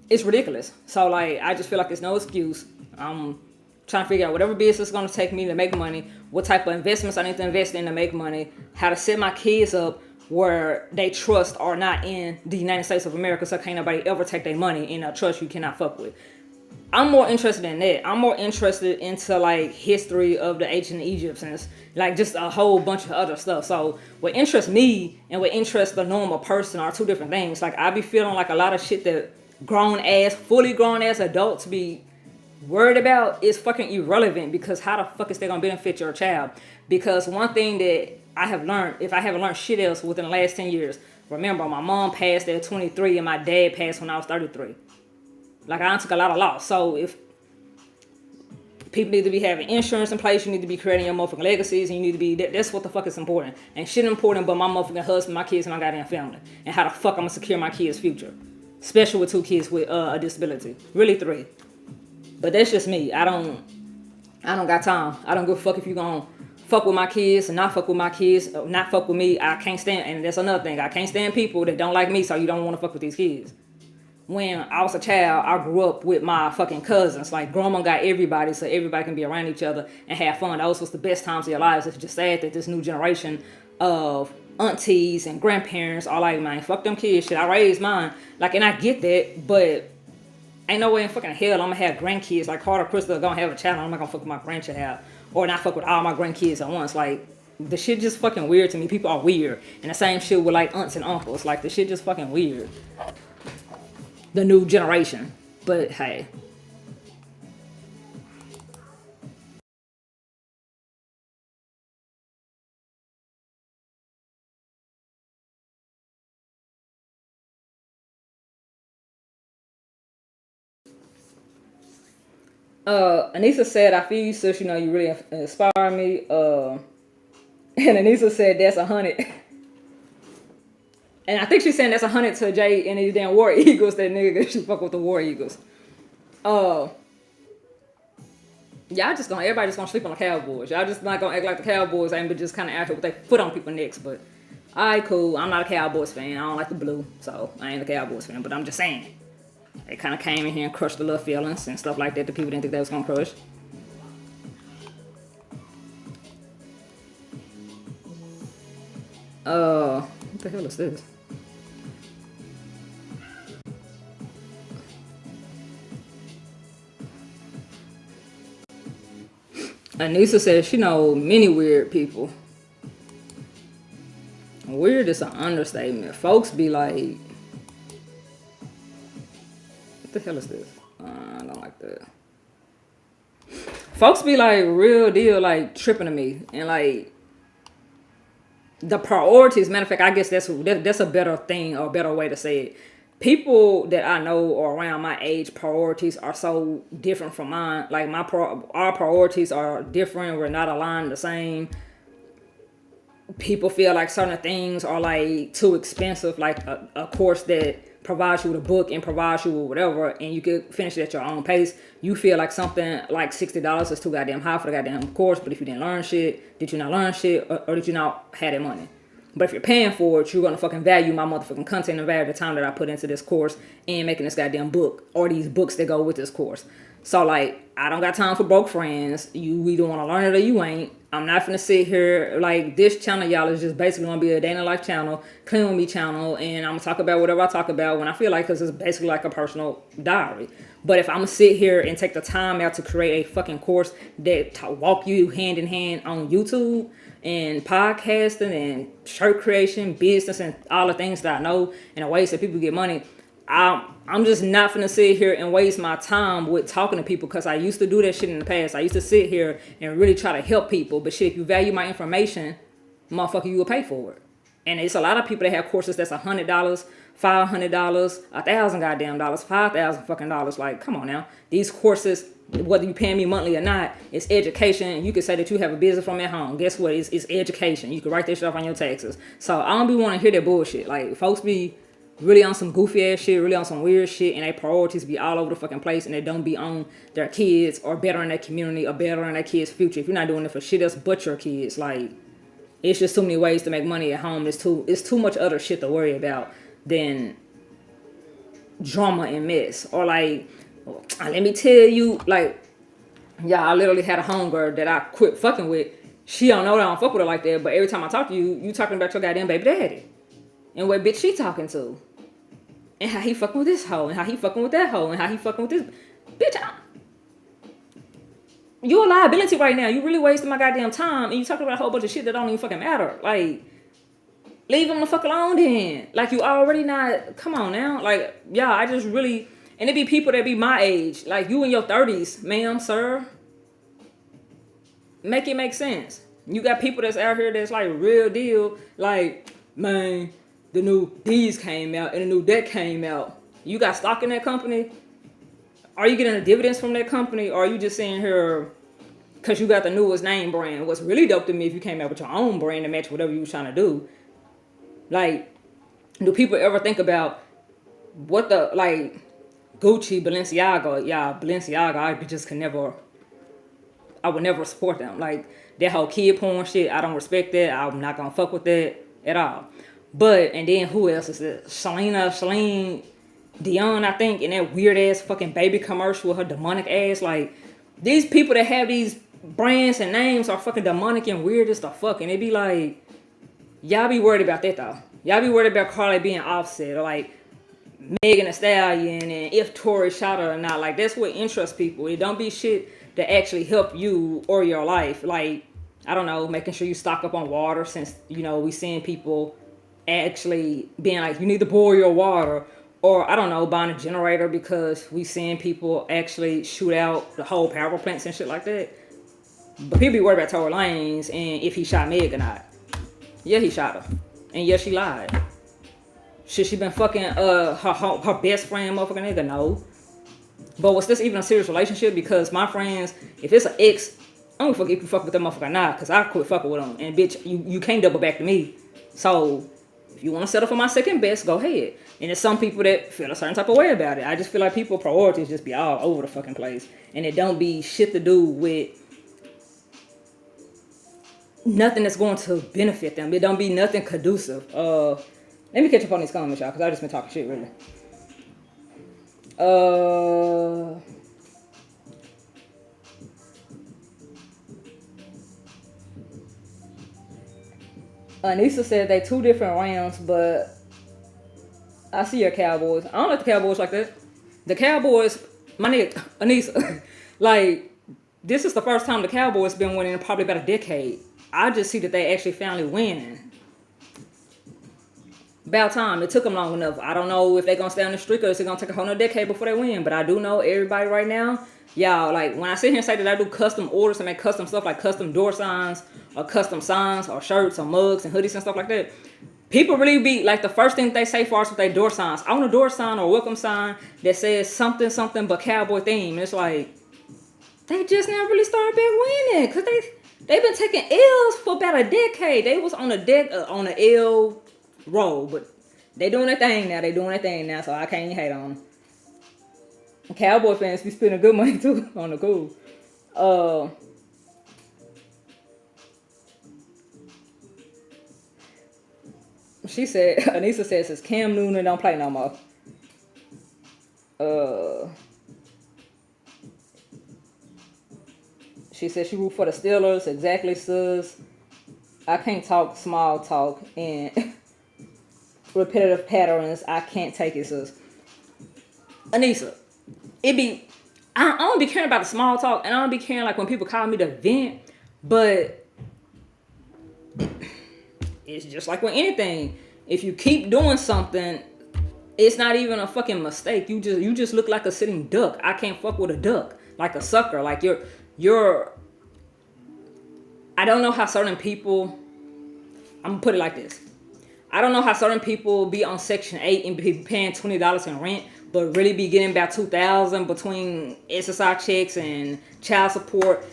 It's ridiculous. So, like, I just feel like there's no excuse. I'm trying to figure out whatever business is going to take me to make money, what type of investments I need to invest in to make money, how to set my kids up where they trust are not in the United States of America, so can't nobody ever take their money in a trust you cannot fuck with. I'm more interested in that. I'm more interested into like history of the ancient Egyptians, like just a whole bunch of other stuff. So what interests me and what interests the normal person are two different things. Like, I be feeling like a lot of shit that fully grown ass adults be worried about is fucking irrelevant, because how the fuck is they gonna benefit your child? Because one thing that I have learned, if I haven't learned shit else within the last 10 years, Remember, my mom passed at 23 and my dad passed when I was 33. Like, I took a lot of loss. So if people need to be having insurance in place, you need to be creating your motherfucking legacies, and you need to be, that's what the fuck is important. Ain't shit important but my motherfucking husband, my kids, and my goddamn family. And how the fuck I'm gonna secure my kids' future. Especially with 2 kids with a disability. Really 3. But that's just me. I don't got time. I don't give a fuck if you gonna fuck with my kids and not fuck with my kids, or not fuck with me. I can't stand, and that's another thing. I can't stand people that don't like me, so you don't want to fuck with these kids. When I was a child, I grew up with my fucking cousins. Like, grandma got everybody, so everybody can be around each other and have fun. Those was the best times of your lives. It's just sad that this new generation of aunties and grandparents are like, man, fuck them kids. Shit, I raised mine. Like, and I get that, but ain't no way in fucking hell I'm gonna have grandkids. Like, Carter Crystal gonna have a child. I'm not gonna fuck with my grandchild. Or not fuck with all my grandkids at once. Like, the shit just fucking weird to me. People are weird. And the same shit with like aunts and uncles. Like, the shit just fucking weird. The new generation. But hey. Anissa said, I feel you, sis. You know, you really inspire me. And Anissa said, that's 100. And I think she's saying that's 100 to Jay and these damn War Eagles. That nigga, she fuck with the War Eagles. Y'all just gonna, everybody just gonna sleep on the Cowboys. Y'all just not gonna act like the Cowboys ain't, but just kind of out here with their foot on people's necks. But, alright, cool. I'm not a Cowboys fan. I don't like the blue. So, I ain't a Cowboys fan. But I'm just saying. They kind of came in here and crushed the little feelings and stuff like that. The people didn't think they was gonna crush. What the hell is this? Anissa says she know many weird people. Weird is an understatement. Folks be like, what the hell is this? I don't like that. Folks be like, real deal, like tripping to me. And like, the priorities, matter of fact, I guess that's a better thing or a better way to say it. People that I know or around my age, priorities are so different from mine. Like, our priorities are different. We're not aligned the same. People feel like certain things are like too expensive, like a course that provides you with a book and provides you with whatever, and you could finish it at your own pace. You feel like something like $60 is too goddamn high for the goddamn course, but if you didn't learn shit, did you not learn shit, or did you not have that money? But if you're paying for it, you're gonna fucking value my motherfucking content and value the time that I put into this course and making this goddamn book or these books that go with this course. So like, I don't got time for broke friends. You either want to learn it or you ain't. I'm not finna sit here, like, this channel, y'all, is just basically gonna be a day in the life channel, clean with me channel, and I'm gonna talk about whatever I talk about when I feel like, because it's basically like a personal diary. But if I'm gonna sit here and take the time out to create a fucking course that walk you hand in hand on YouTube and podcasting and shirt creation, business, and all the things that I know and the ways that people get money, I'm just not finna sit here and waste my time with talking to people, because I used to do that shit in the past. I used to sit here and really try to help people. But shit, if you value my information, motherfucker, you will pay for it. And it's a lot of people that have courses that's $100, $500, $1,000 goddamn dollars, $5,000 fucking dollars. Like, come on now. These courses, whether you paying me monthly or not, it's education. You can say that you have a business from at home. Guess what? It's education. You can write that shit off on your taxes. So I don't be wanting to hear that bullshit. Like, folks be really on some goofy ass shit, really on some weird shit, and their priorities be all over the fucking place, and they don't be on their kids or bettering their community or bettering their kids' future. If you're not doing it for shit else but your kids, like, it's just too many ways to make money at home. It's too much other shit to worry about than drama and mess. Or like, let me tell you, like, yeah, I literally had a homegirl that I quit fucking with. She don't know that I don't fuck with her like that, but every time I talk to you, you talking about your goddamn baby daddy. And what bitch she talking to. And how he fucking with this hoe. And how he fucking with that hoe. And how he fucking with this. Bitch, you a liability right now. You really wasting my goddamn time. And you talking about a whole bunch of shit that don't even fucking matter. Like, leave him the fuck alone then. Like, you already not. Come on now. Like, yeah, I just really. And it be people that be my age. Like, you in your 30s, ma'am, sir. Make it make sense. You got people that's out here that's like real deal. Like, man, the new these came out and the new that came out. You got stock in that company? Are you getting the dividends from that company? Or are you just sitting here because you got the newest name brand? What's really dope to me if you came out with your own brand to match whatever you was trying to do. Like, do people ever think about what the, like, Gucci, Balenciaga, I would never support them. Like, that whole kid porn shit, I don't respect that. I'm not gonna fuck with that at all. But, and then who else is it? Celine Dion, I think, in that weird ass fucking baby commercial with her demonic ass. Like, these people that have these brands and names are fucking demonic and weird as the fuck. And they be like, y'all be worried about that though. Y'all be worried about Carly being Offset or like Megan Thee Stallion and if Tory shot her or not. Like, that's what interests people. It don't be shit that actually help you or your life. Like, I don't know, making sure you stock up on water, since, you know, we seeing people actually being like, you need to boil your water. Or, I don't know, buying a generator because we seeing people actually shoot out the whole power plants and shit like that. But people be worried about Tory Lanez and if he shot Meg or not. Yeah, he shot her. And yeah, she lied. Should she been fucking her best friend motherfucking nigga? No. But was this even a serious relationship? Because my friends, if it's an ex, I don't fuck if you fuck with that motherfucker or not, because I quit fucking with them. And bitch, you can't double back to me. So if you want to settle for my second best, go ahead. And there's some people that feel a certain type of way about it. I just feel like people priorities just be all over the fucking place. And it don't be shit to do with nothing that's going to benefit them. It don't be nothing conducive. Let me catch up on these comments, y'all, because I just been talking shit, really. Anissa said they two different rounds, but I see your Cowboys. I don't like the Cowboys like that. The Cowboys, my nigga, Anissa, like, this is the first time the Cowboys been winning in probably about a decade. I just see that they actually finally winning. About time. It took them long enough. I don't know if they're going to stay on the streak or is it going to take a whole nother decade before they win. But I do know everybody right now, y'all, like, when I sit here and say that I do custom orders and make custom stuff like custom door signs or custom signs or shirts or mugs and hoodies and stuff like that, people really be, like, the first thing they say for us with their door signs, I want a door sign or a welcome sign that says something, something but cowboy theme. And it's like, they just now really started back winning because they've been taking L's for about a decade. They was on a L roll, but they doing their thing now. So I can't even hate on them. Cowboy fans be spending good money too on the cool. She said, Anissa says, since Cam Newton don't play no more. She said she root for the Steelers. Exactly, sis. I can't talk small talk and repetitive patterns. I can't take it, sis. Anissa, I don't be caring about the small talk, and I don't be caring like when people call me to vent, but it's just like with anything. If you keep doing something, it's not even a fucking mistake. You just look like a sitting duck. I can't fuck with a duck. Like a sucker. Like you're I don't know how certain people, I'm gonna put it like this. I don't know how certain people be on Section 8 and be paying $20 in rent, but really be getting about $2,000 between SSI checks and child support.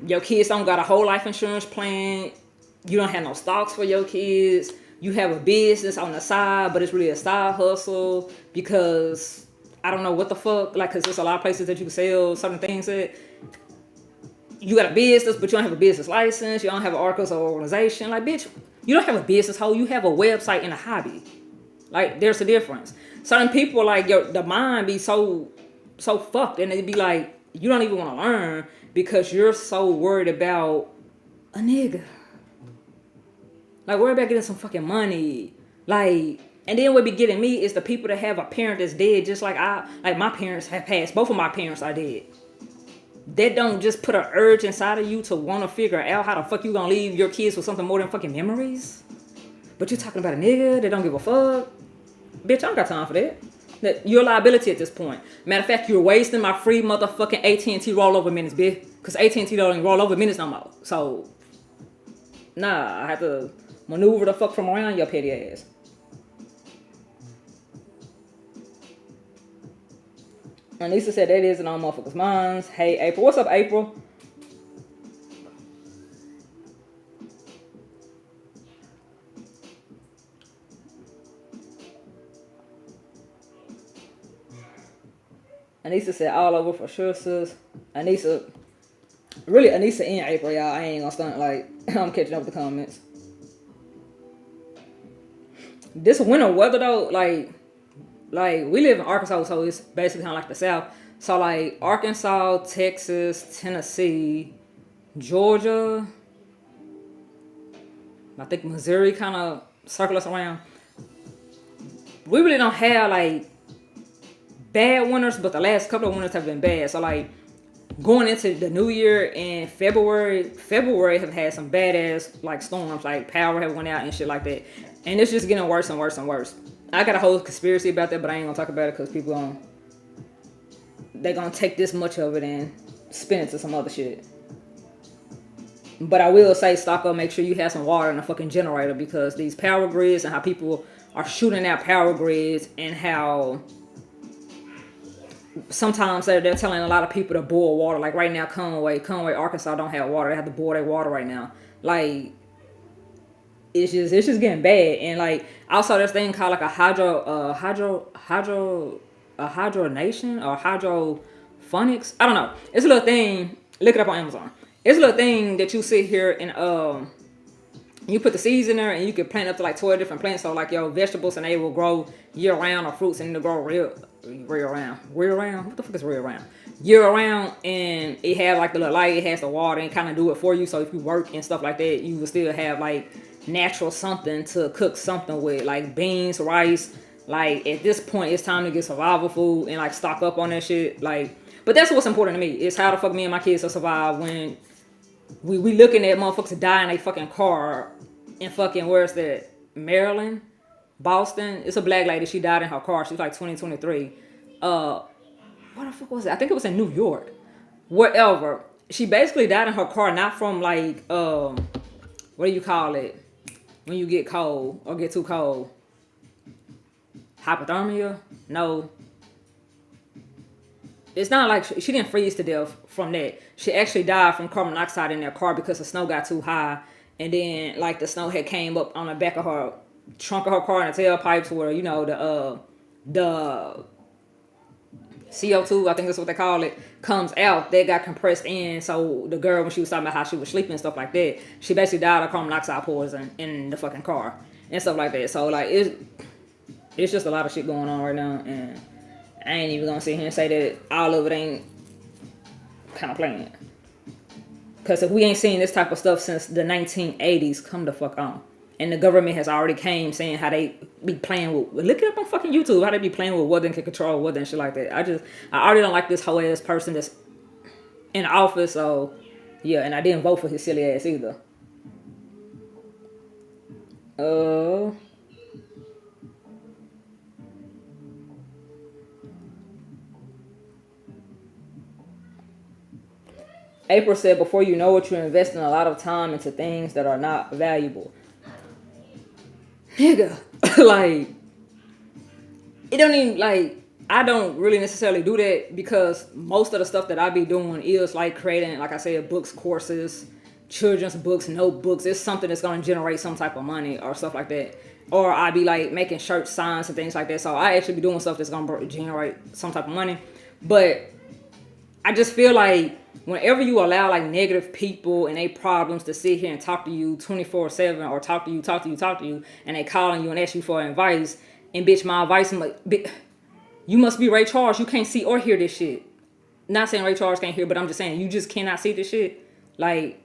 Your kids don't got a whole life insurance plan. You don't have no stocks for your kids. You have a business on the side, but it's really a side hustle because I don't know what the fuck, like, because there's a lot of places that you can sell certain things at. You got a business, but you don't have a business license. You don't have an Arcos or organization. Like, bitch, you don't have a business hoe. You have a website and a hobby. Like, there's a difference. Certain people, like, the mind be so fucked, and they be like, you don't even want to learn because you're so worried about a nigga. Like, worry about getting some fucking money. Like, and then what be getting me is the people that have a parent that's dead, just like my parents have passed. Both of my parents are dead. That don't just put an urge inside of you to want to figure out how the fuck you gonna leave your kids with something more than fucking memories. But you talking about a nigga that don't give a fuck. Bitch, I don't got time for that. You're a liability at this point. Matter of fact, you're wasting my free motherfucking AT&T rollover minutes, bitch. Because AT&T don't even roll over minutes no more. So, nah, I have to maneuver the fuck from around your petty ass. Anissa said that isn't on motherfuckers' minds. Hey, April. What's up, April? Anissa said all over for sure, sis. Anissa and April, y'all. I ain't gonna stunt like I'm catching up with the comments. This winter weather though, like we live in Arkansas, so it's basically kind of like the South. So like Arkansas, Texas, Tennessee, Georgia, I think Missouri kind of circle us around. We really don't have like bad winters, but the last couple of winters have been bad. So like going into the new year in February have had some badass like storms, like power have went out and shit like that. And it's just getting worse and worse and worse. I got a whole conspiracy about that, but I ain't gonna talk about it because people they're gonna take this much of it and spin it to some other shit. But I will say stock up, make sure you have some water in a fucking generator, because these power grids and how people are shooting out power grids, and how sometimes they're telling a lot of people to boil water. Like right now, Conway, Arkansas don't have water. They have to boil their water right now. Like it's just getting bad. And like also there's thing called like a hydronation or hydrophonics. I don't know. It's a little thing. Look it up on Amazon. It's a little thing that you sit here and you put the seeds in there and you can plant up to like 12 different plants. So like your vegetables, and they will grow year round, or fruits, and they'll grow real round. What the fuck is real round? Year around, and it has like the little light, it has the water and kind of do it for you. So if you work and stuff like that, you will still have like natural something to cook something with, like beans, rice. Like at this point, it's time to get survival food and like stock up on that shit. Like, but that's what's important to me. Is how the fuck me and my kids will survive when we looking at motherfuckers die in a fucking car in fucking, where's that, Maryland, Boston. It's a black lady. She died in her car. She was like 23. What the fuck was it? I think it was in New York. Wherever. She basically died in her car, not from like what do you call it when you get cold or get too cold? Hypothermia? No. It's not like she didn't freeze to death from that. She actually died from carbon monoxide in their car because the snow got too high, and then like the snow had came up on the back of her trunk of her car and the tailpipes, where you know the CO2, I think that's what they call it, comes out. They got compressed in. So the girl, when she was talking about how she was sleeping and stuff like that, she basically died of carbon monoxide poison in the fucking car and stuff like that. So like it's just a lot of shit going on right now, and I ain't even gonna sit here and say that all of it ain't kind of playing. Because if we ain't seen this type of stuff since the 1980s, come the fuck on. And the government has already came saying how they be playing with, look it up on fucking YouTube, how they be playing with what they can control, what and shit like that. I already don't like this whole ass person that's in office, so yeah, and I didn't vote for his silly ass either. April said, before you know it, you're investing a lot of time into things that are not valuable. Nigga, like, it don't even, like, I don't really necessarily do that, because most of the stuff that I be doing is like creating, like I said, books, courses, children's books, notebooks. It's something that's going to generate some type of money or stuff like that. Or I be like making shirt signs and things like that. So I actually be doing stuff that's going to generate some type of money. But I just feel like whenever you allow like negative people and they problems to sit here and talk to you 24/7, or talk to you, and they calling you and ask you for advice, and bitch, my advice, I'm like, you must be Ray Charles. You can't see or hear this shit. Not saying Ray Charles can't hear, but I'm just saying you just cannot see this shit. Like,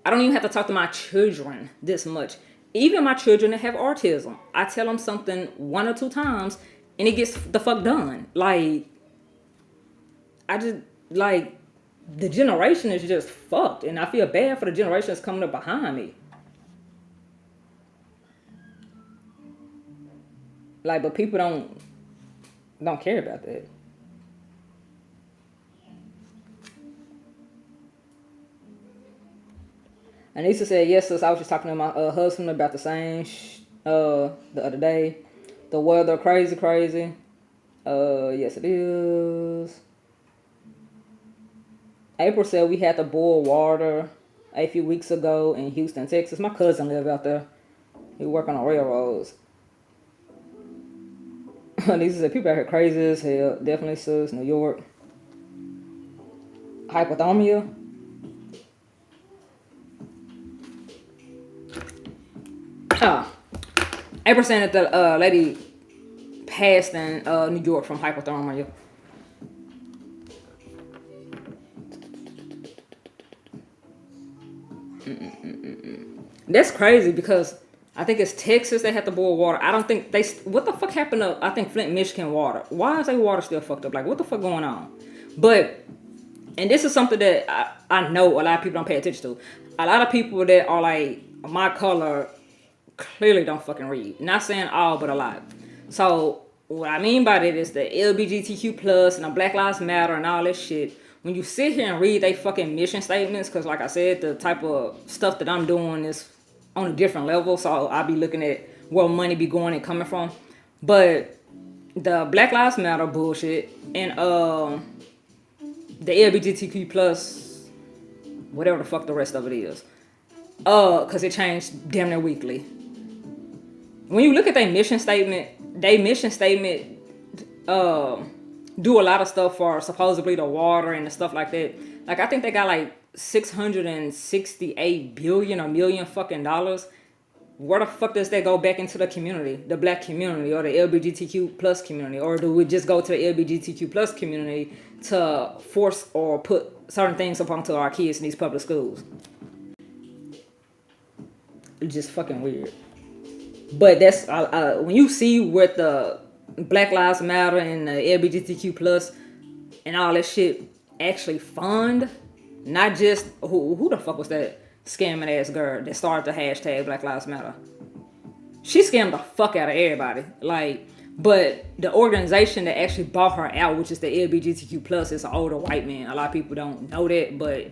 I don't even have to talk to my children this much. Even my children that have autism, I tell them something 1 or 2 times and it gets the fuck done. Like, I just, like, the generation is just fucked, and I feel bad for the generation that's coming up behind me. Like, but people don't care about that. Anissa said, yes, sis, I was just talking to my husband about the same the other day. The weather, crazy. Yes, it is. April said we had to boil water a few weeks ago in Houston, Texas. My cousin lived out there. He work on the railroads. These are people out here crazy as hell. Definitely sus. New York. Hypothermia. Ah, April saying that the lady passed in New York from hypothermia. That's crazy because I think it's Texas they have to boil water. I don't think they. What the fuck happened to I think Flint, Michigan water? Why is their water still fucked up? Like what the fuck going on? But and this is something that I know a lot of people don't pay attention to. A lot of people that are like my color clearly don't fucking read. Not saying all, but a lot. So what I mean by that is the LGBTQ plus and the Black Lives Matter and all this shit. When you sit here and read they fucking mission statements, because like I said, the type of stuff that I'm doing is on a different level. So I'll be looking at where money be going and coming from. But the Black Lives Matter bullshit and the LGBTQ plus, whatever the fuck the rest of it is, because it changed damn near weekly. When you look at their mission statement, do a lot of stuff for supposedly the water and the stuff like that. Like I think they got like $668 billion or million fucking dollars. Where the fuck does that go back into the community, the black community or the LGBTQ plus community, or do we just go to the LGBTQ plus community to force or put certain things upon to our kids in these public schools? It's just fucking weird. But that's when you see what the Black Lives Matter and the LGBTQ plus and all that shit actually fund, not just who the fuck was that scamming ass girl that started the hashtag Black Lives Matter. She scammed the fuck out of everybody. Like, but the organization that actually bought her out, which is the LGBTQ plus, is an older white man. A lot of people don't know that, but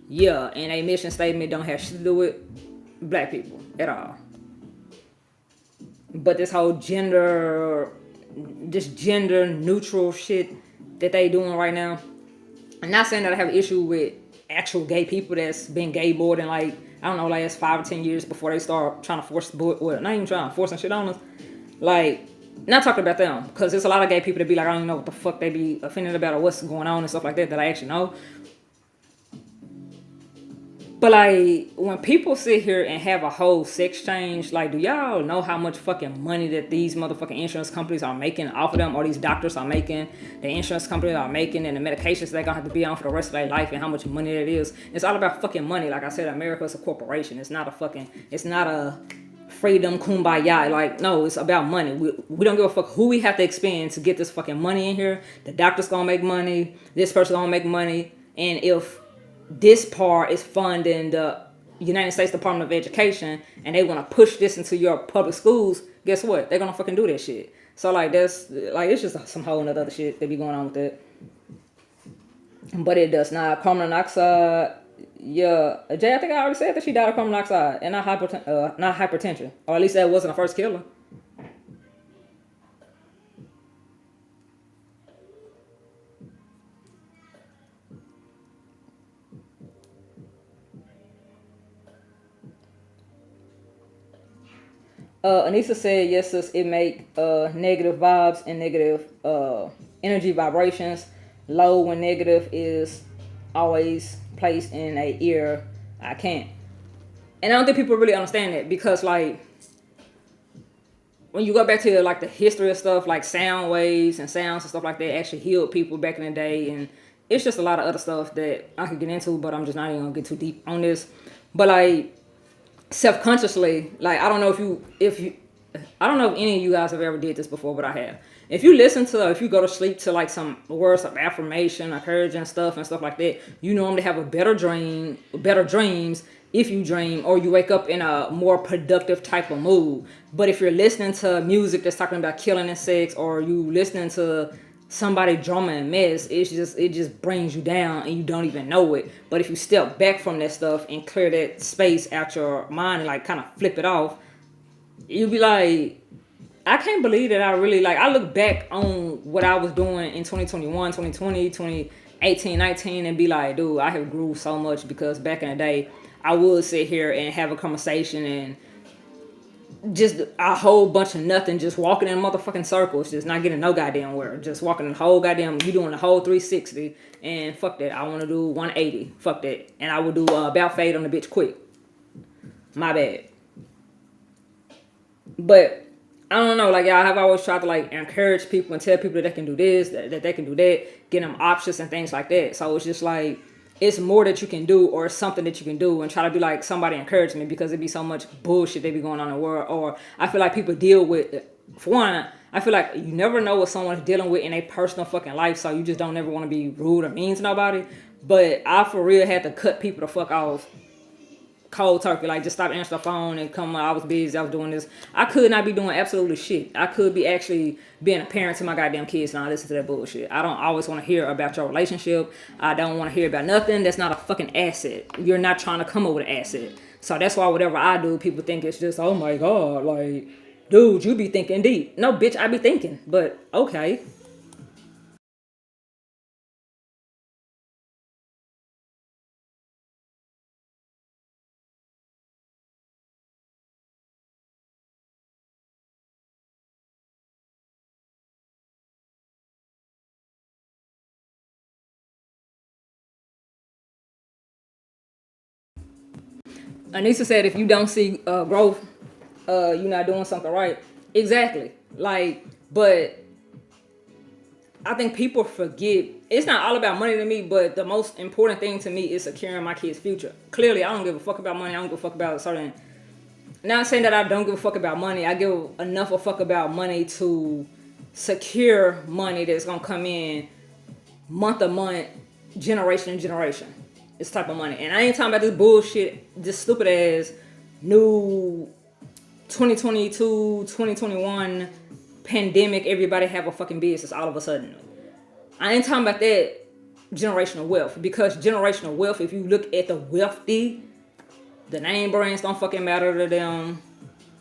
yeah, and a mission statement don't have shit to do with black people at all. But this whole gender neutral shit that they doing right now. I'm not saying that I have an issue with actual gay people that's been gay more than like, I don't know, last 5 or 10 years before they start trying to force, well, not even trying to force some shit on us. Like, not talking about them, because there's a lot of gay people that be like, I don't even know what the fuck they be offended about or what's going on and stuff like that I actually know. But like, when people sit here and have a whole sex change, like, do y'all know how much fucking money that these motherfucking insurance companies are making off of them, or these doctors are making, the insurance companies are making, and the medications they're gonna have to be on for the rest of their life, and how much money it is? It's all about fucking money. Like I said, America is a corporation. It's not a freedom kumbaya. Like, no, it's about money. We don't give a fuck who we have to expend to get this fucking money in here. The doctor's gonna make money. This person gonna make money. And if this part is funding the United States Department of Education and they want to push this into your public schools, guess what? They're gonna fucking do that shit. So like, that's like, it's just some whole other shit that be going on with it. But it does not. Carbon monoxide, yeah. Jay, I think I already said that she died of carbon monoxide and not hypertension, or at least that wasn't the first killer. Anissa said, yes, sis, it make negative vibes and negative energy vibrations low when negative is always placed in a ear. I can't. And I don't think people really understand that, because like, when you go back to like the history of stuff, like sound waves and sounds and stuff like that actually healed people back in the day, and it's just a lot of other stuff that I could get into, but I'm just not even gonna get too deep on this. But like, self-consciously, like, I don't know I don't know if any of you guys have ever did this before, but I have. If you go to sleep to like some words of affirmation, encouraging stuff and stuff like that, you normally have better dreams if you dream, or you wake up in a more productive type of mood. But if you're listening to music that's talking about killing and sex, or you listening to somebody drama and mess, it just brings you down and you don't even know it. But if you step back from that stuff and clear that space out your mind and like kind of flip it off, you'll be like, I can't believe that I really, like, I look back on what I was doing in 2021, 2020, 2018, 19 and be like, dude, I have grew so much because back in the day, I would sit here and have a conversation and just a whole bunch of nothing, just walking in motherfucking circles, just not getting no goddamn where, just walking the whole goddamn, you doing the whole 360, and fuck that, I want to do 180, fuck that, and I would do about fade on the bitch quick. My bad. But I don't know, like, y'all have always tried to like encourage people and tell people that they can do this, that they can do that, get them options and things like that. So it's just like, it's more that you can do or something that you can do, and try to be like somebody encourage me, because it be so much bullshit they be going on in the world. Or I feel like people deal with, for one, I feel like you never know what someone's dealing with in a personal fucking life, so you just don't ever want to be rude or mean to nobody. But I for real had to cut people the fuck off cold turkey, like just stop answering the phone and come. I was busy, I was doing this. I could not be doing absolutely shit. I could be actually being a parent to my goddamn kids, and I listen to that bullshit. I don't always want to hear about your relationship. I don't want to hear about nothing that's not a fucking asset. You're not trying to come up with an asset. So that's why whatever I do, people think it's just, oh my god, like, dude, you be thinking deep. No, bitch, I be thinking, but okay. Anissa said, if you don't see growth, you're not doing something right. Exactly. Like, but I think people forget, it's not all about money to me, but the most important thing to me is securing my kids' future. Clearly, I don't give a fuck about money. I don't give a fuck about certain, not saying that I don't give a fuck about money. I give enough a fuck about money to secure money that's gonna come in month to month, generation to generation. This type of money. And I ain't talking about this bullshit, this stupid ass new 2022, 2021 pandemic, everybody have a fucking business all of a sudden. I ain't talking about that generational wealth, because generational wealth, if you look at the wealthy, the name brands don't fucking matter to them.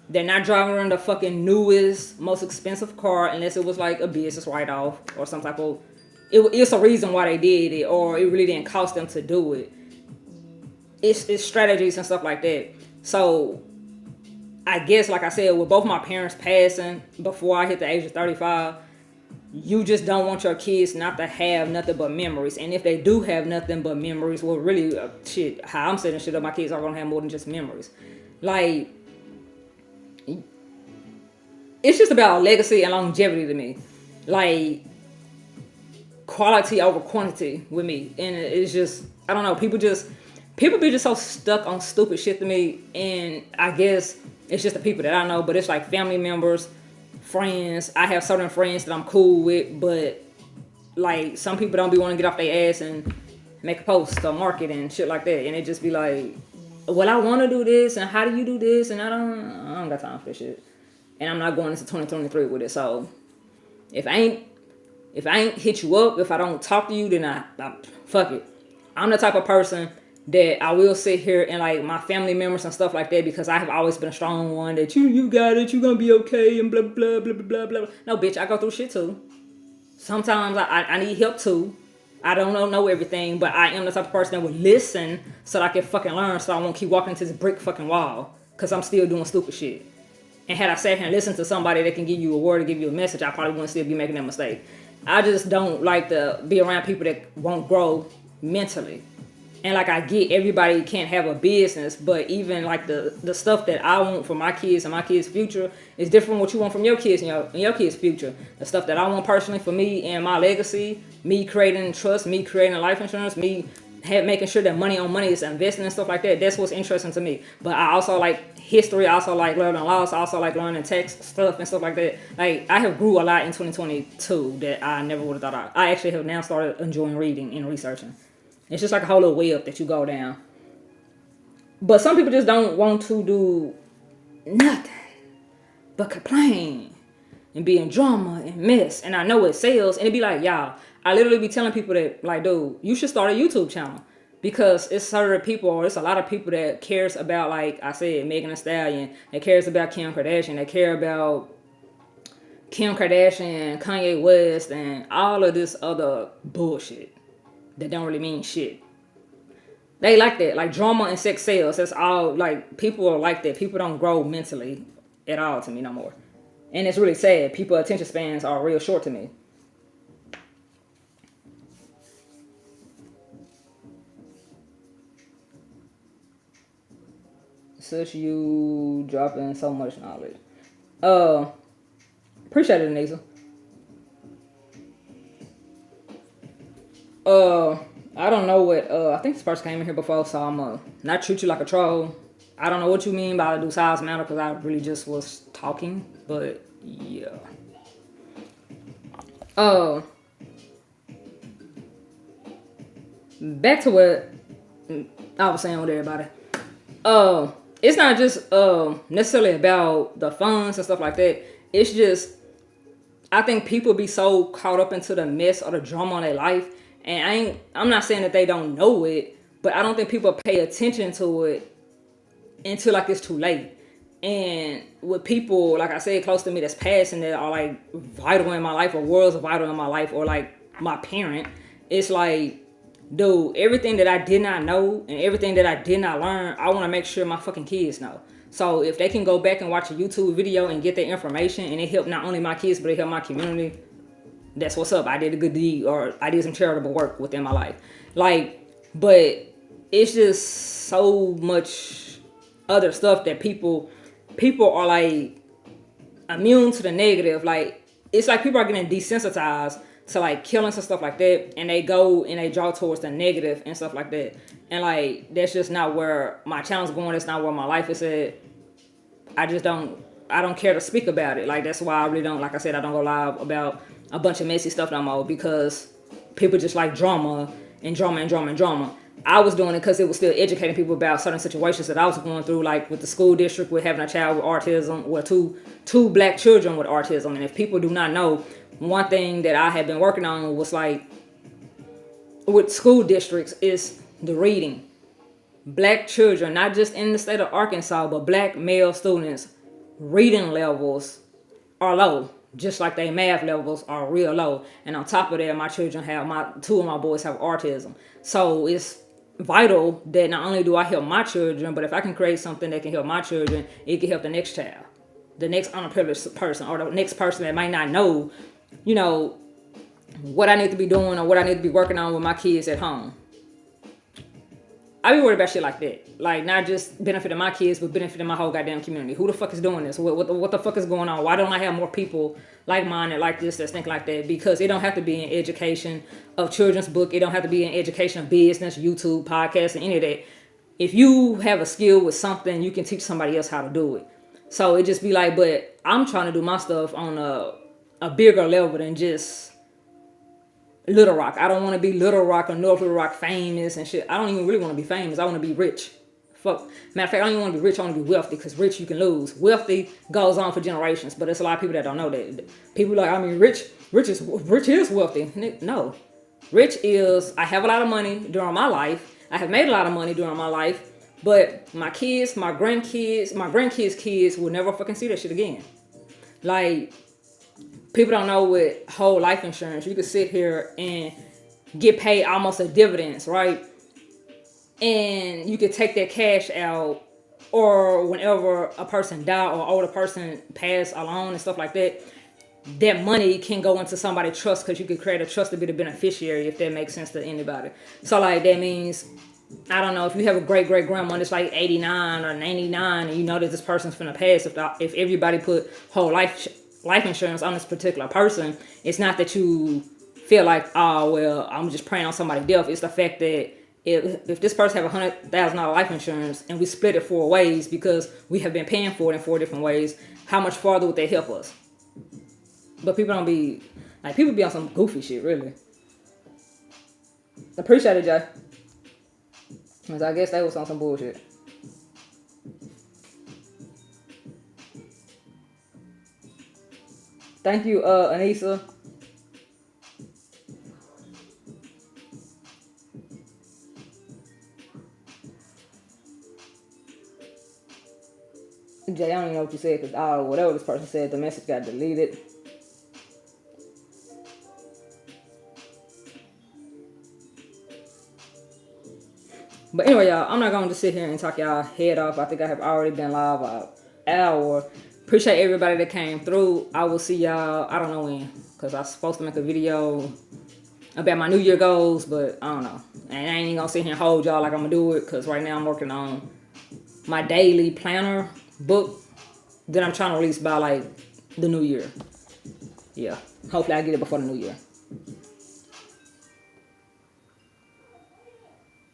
They're not driving around the fucking newest, most expensive car unless it was like a business write-off or some type of, it's a reason why they did it, or it really didn't cost them to do it. It's strategies and stuff like that. So I guess, like I said, with both my parents passing before I hit the age of 35, you just don't want your kids not to have nothing but memories. And if they do have nothing but memories, well, really, shit, how I'm setting shit up, my kids are gonna have more than just memories. Like, it's just about legacy and longevity to me. Like, quality over quantity with me. And it's just, I don't know, people be just so stuck on stupid shit to me. And I guess it's just the people that I know, but it's like family members, friends. I have certain friends that I'm cool with, but like some people don't be wanting to get off their ass and make a post or market and shit like that. And it just be like, well, I want to do this, and how do you do this? And I don't got time for this shit. And I'm not going into 2023 with it. So if I ain't hit you up, if I don't talk to you, then I fuck it. I'm the type of person that I will sit here and like my family members and stuff like that, because I have always been a strong one that you got it, you gonna be okay, and blah blah blah blah blah blah. No, bitch, I go through shit too. Sometimes I need help too. I don't know everything, but I am the type of person that would listen so that I can fucking learn, so I won't keep walking into this brick fucking wall, because I'm still doing stupid shit. And had I sat here and listened to somebody that can give you a word or give you a message, I probably wouldn't still be making that mistake. I just don't like to be around people that won't grow mentally. And like, I get everybody can't have a business, but even like the stuff that I want for my kids and my kids' future is different from what you want from your kids and your kids' future. The stuff that I want personally for me and my legacy, me creating trust, me creating life insurance, me making sure that money on money is investing and stuff like that. That's what's interesting to me. But I also like history. I also like learning laws. I also like learning text stuff and stuff like that. Like, I have grew a lot in 2022 that I never would have thought I actually have now started enjoying reading and researching. It's just like a whole little web that you go down. But some people just don't want to do nothing but complain and be in drama and mess. And I know it sells. And it be like, y'all, I literally be telling people that, like, dude, you should start a YouTube channel. Because it's certain people, or it's a lot of people that cares about, like I said, Megan Thee Stallion. That cares about Kim Kardashian. That care about Kim Kardashian, Kanye West, and all of this other bullshit that don't really mean shit. They like that, like drama and sex sales. That's all. Like people are like that. People don't grow mentally at all to me no more, and it's really sad. People attention spans are real short to me. Such you dropping so much knowledge. Appreciate it, Anissa. I don't know what, I think this person came in here before, so I'm not treat you like a troll. I don't know what you mean by do size matter, because I really just was talking, but yeah. Back to what I was saying with everybody. It's not just necessarily about the funds and stuff like that. It's just, I think people be so caught up into the mess or the drama in their life, and I'm not saying that they don't know it, but I don't think people pay attention to it until like it's too late. And with people, like I said, close to me that's passing that are like vital in my life, or worlds vital in my life, or like my parent, it's like, dude, everything that I did not know and everything that I did not learn, I want to make sure my fucking kids know. So if they can go back and watch a YouTube video and get that information, and it helped not only my kids, but it helped my community, that's what's up. I did a good deed, or I did some charitable work within my life. Like, but it's just so much other stuff that people are like immune to the negative. Like, it's like people are getting desensitized to like killings and stuff like that, and they go and they draw towards the negative and stuff like that. And like, that's just not where my channel's going. That's not where my life is at. I don't care to speak about it. Like, that's why I really don't, like I said, I don't go live about a bunch of messy stuff no more, because people just like drama and drama and drama and drama. I was doing it because it was still educating people about certain situations that I was going through, like with the school district, with having a child with autism, or two black children with autism. And if people do not know, one thing that I had been working on was like with school districts is the reading. Black children, not just in the state of Arkansas, but black male students, reading levels are low, just like their math levels are real low. And on top of that, my children two of my boys have autism. So it's vital that not only do I help my children, but if I can create something that can help my children, it can help the next child, the next underprivileged person, or the next person that might not know, what I need to be doing or what I need to be working on with my kids at home. I be worried about shit like that. Like, not just benefiting my kids, but benefiting my whole goddamn community. Who the fuck is doing this? What the fuck is going on? Why don't I have more people like mine that like this, that think like that? Because it don't have to be in education of children's book. It don't have to be in education of business, YouTube, podcasts, and any of that. If you have a skill with something, you can teach somebody else how to do it. So it just be like, but I'm trying to do my stuff on a bigger level than just Little Rock. I don't want to be Little Rock or North Little Rock famous and shit. I don't even really want to be famous. I want to be rich. Fuck. Matter of fact, I don't even want to be rich. I want to be wealthy, because rich you can lose. Wealthy goes on for generations, but there's a lot of people that don't know that. People like, rich is wealthy. No. Rich is, I have a lot of money during my life. I have made a lot of money during my life, but my kids, my grandkids' kids will never fucking see that shit again. Like, people don't know with whole life insurance, you could sit here and get paid almost a dividends, right? And you could take that cash out, or whenever a person die or older person pass along and stuff like that, that money can go into somebody's trust, because you could create a trust to be the beneficiary, if that makes sense to anybody. So like, that means, I don't know, if you have a great grandma that's like 89 or 99, and you know that this person's finna pass, if everybody put whole life insurance on this particular person, it's not that you feel like, oh, well, I'm just praying on somebody's death. It's the fact that if this person have $100,000 life insurance and we split it 4 ways, because we have been paying for it in 4 different ways, how much farther would they help us? But people don't be, like, people be on some goofy shit, really. Appreciate it, Jay. Because I guess they was on some bullshit. Thank you, Anissa. Jay, I don't even know what you said, because whatever this person said, the message got deleted. But anyway, y'all, I'm not going to just sit here and talk y'all head off. I think I have already been live an hour. Appreciate everybody that came through. I will see y'all, I don't know when, because I was supposed to make a video about my New Year goals, but I don't know. And I ain't even going to sit here and hold y'all like I'm going to do it, because right now I'm working on my daily planner book that I'm trying to release by like the New Year. Yeah, hopefully I get it before the New Year.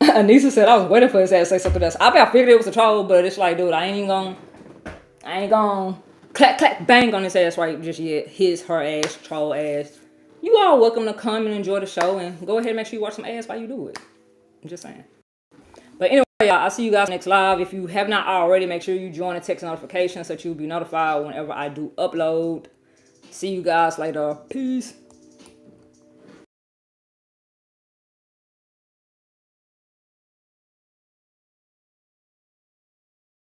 Anissa said I was waiting for his ass to say something else. I figured it was a troll, but it's like, dude, I ain't gonna clack clack bang on his ass right just yet. His, her ass, troll ass. You all welcome to come and enjoy the show and go ahead and make sure you watch some ass while you do it. I'm just saying. But anyway, y'all, I'll see you guys next live. If you have not already, make sure you join the text notifications so that you'll be notified whenever I do upload. See you guys later. Peace.